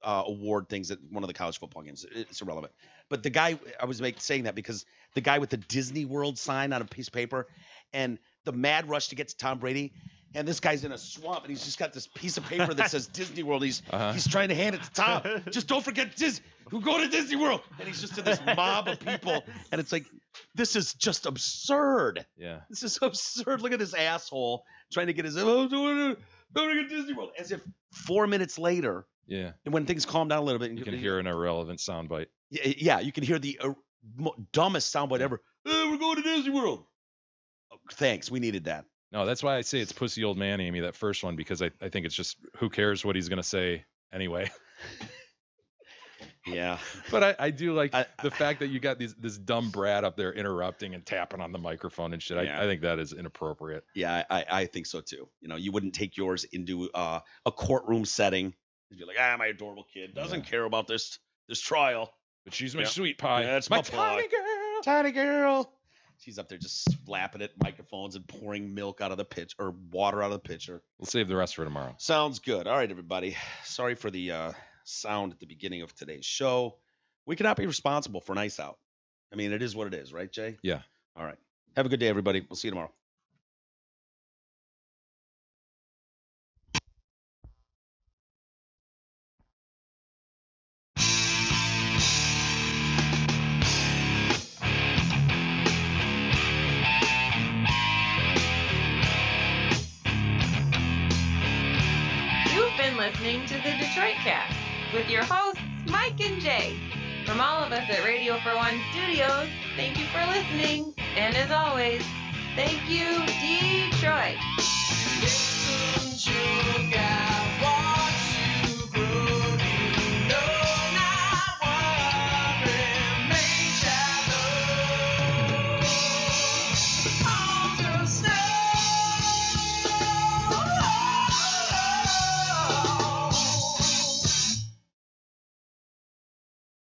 award things at one of the college football games. It's irrelevant. But the guy, I was saying that because the guy with the Disney World sign on a piece of paper, and the mad rush to get to Tom Brady. And this guy's in a swamp, and he's just got this piece of paper that says Disney World. He's trying to hand it to Tom. Just don't forget Disney. Who go to Disney World? And he's just in this mob of people, and it's like, this is just absurd. Yeah. This is absurd. Look at this asshole trying to get his don't get Disney World. As if 4 minutes later, yeah, and when things calm down a little bit, you can hear an irrelevant soundbite. Yeah, you can hear the dumbest soundbite ever. Hey, we're going to Disney World. Oh, thanks, we needed that. No, that's why I say it's pussy old man, Amy, that first one, because I think it's just who cares what he's going to say anyway. Yeah. But I do like the fact that you got this dumb brat up there interrupting and tapping on the microphone and shit. I think that is inappropriate. Yeah, I think so too. You know, you wouldn't take yours into a courtroom setting. You'd be like, my adorable kid doesn't care about this trial. But she's my sweet pie. Yeah, that's my tiny girl. Tiny girl. She's up there just slapping at microphones and pouring milk out of the pitch or water out of the pitcher. We'll save the rest for tomorrow. Sounds good. All right, everybody. Sorry for the sound at the beginning of today's show. We cannot be responsible for an ice out. I mean, it is what it is, right, Jay? Yeah. All right. Have a good day, everybody. We'll see you tomorrow. Listening to the Detroit Cast with your hosts Mike and Jay. From all of us at Radio for One Studios, thank you for listening, and as always, thank you, Detroit. Listen, sugar.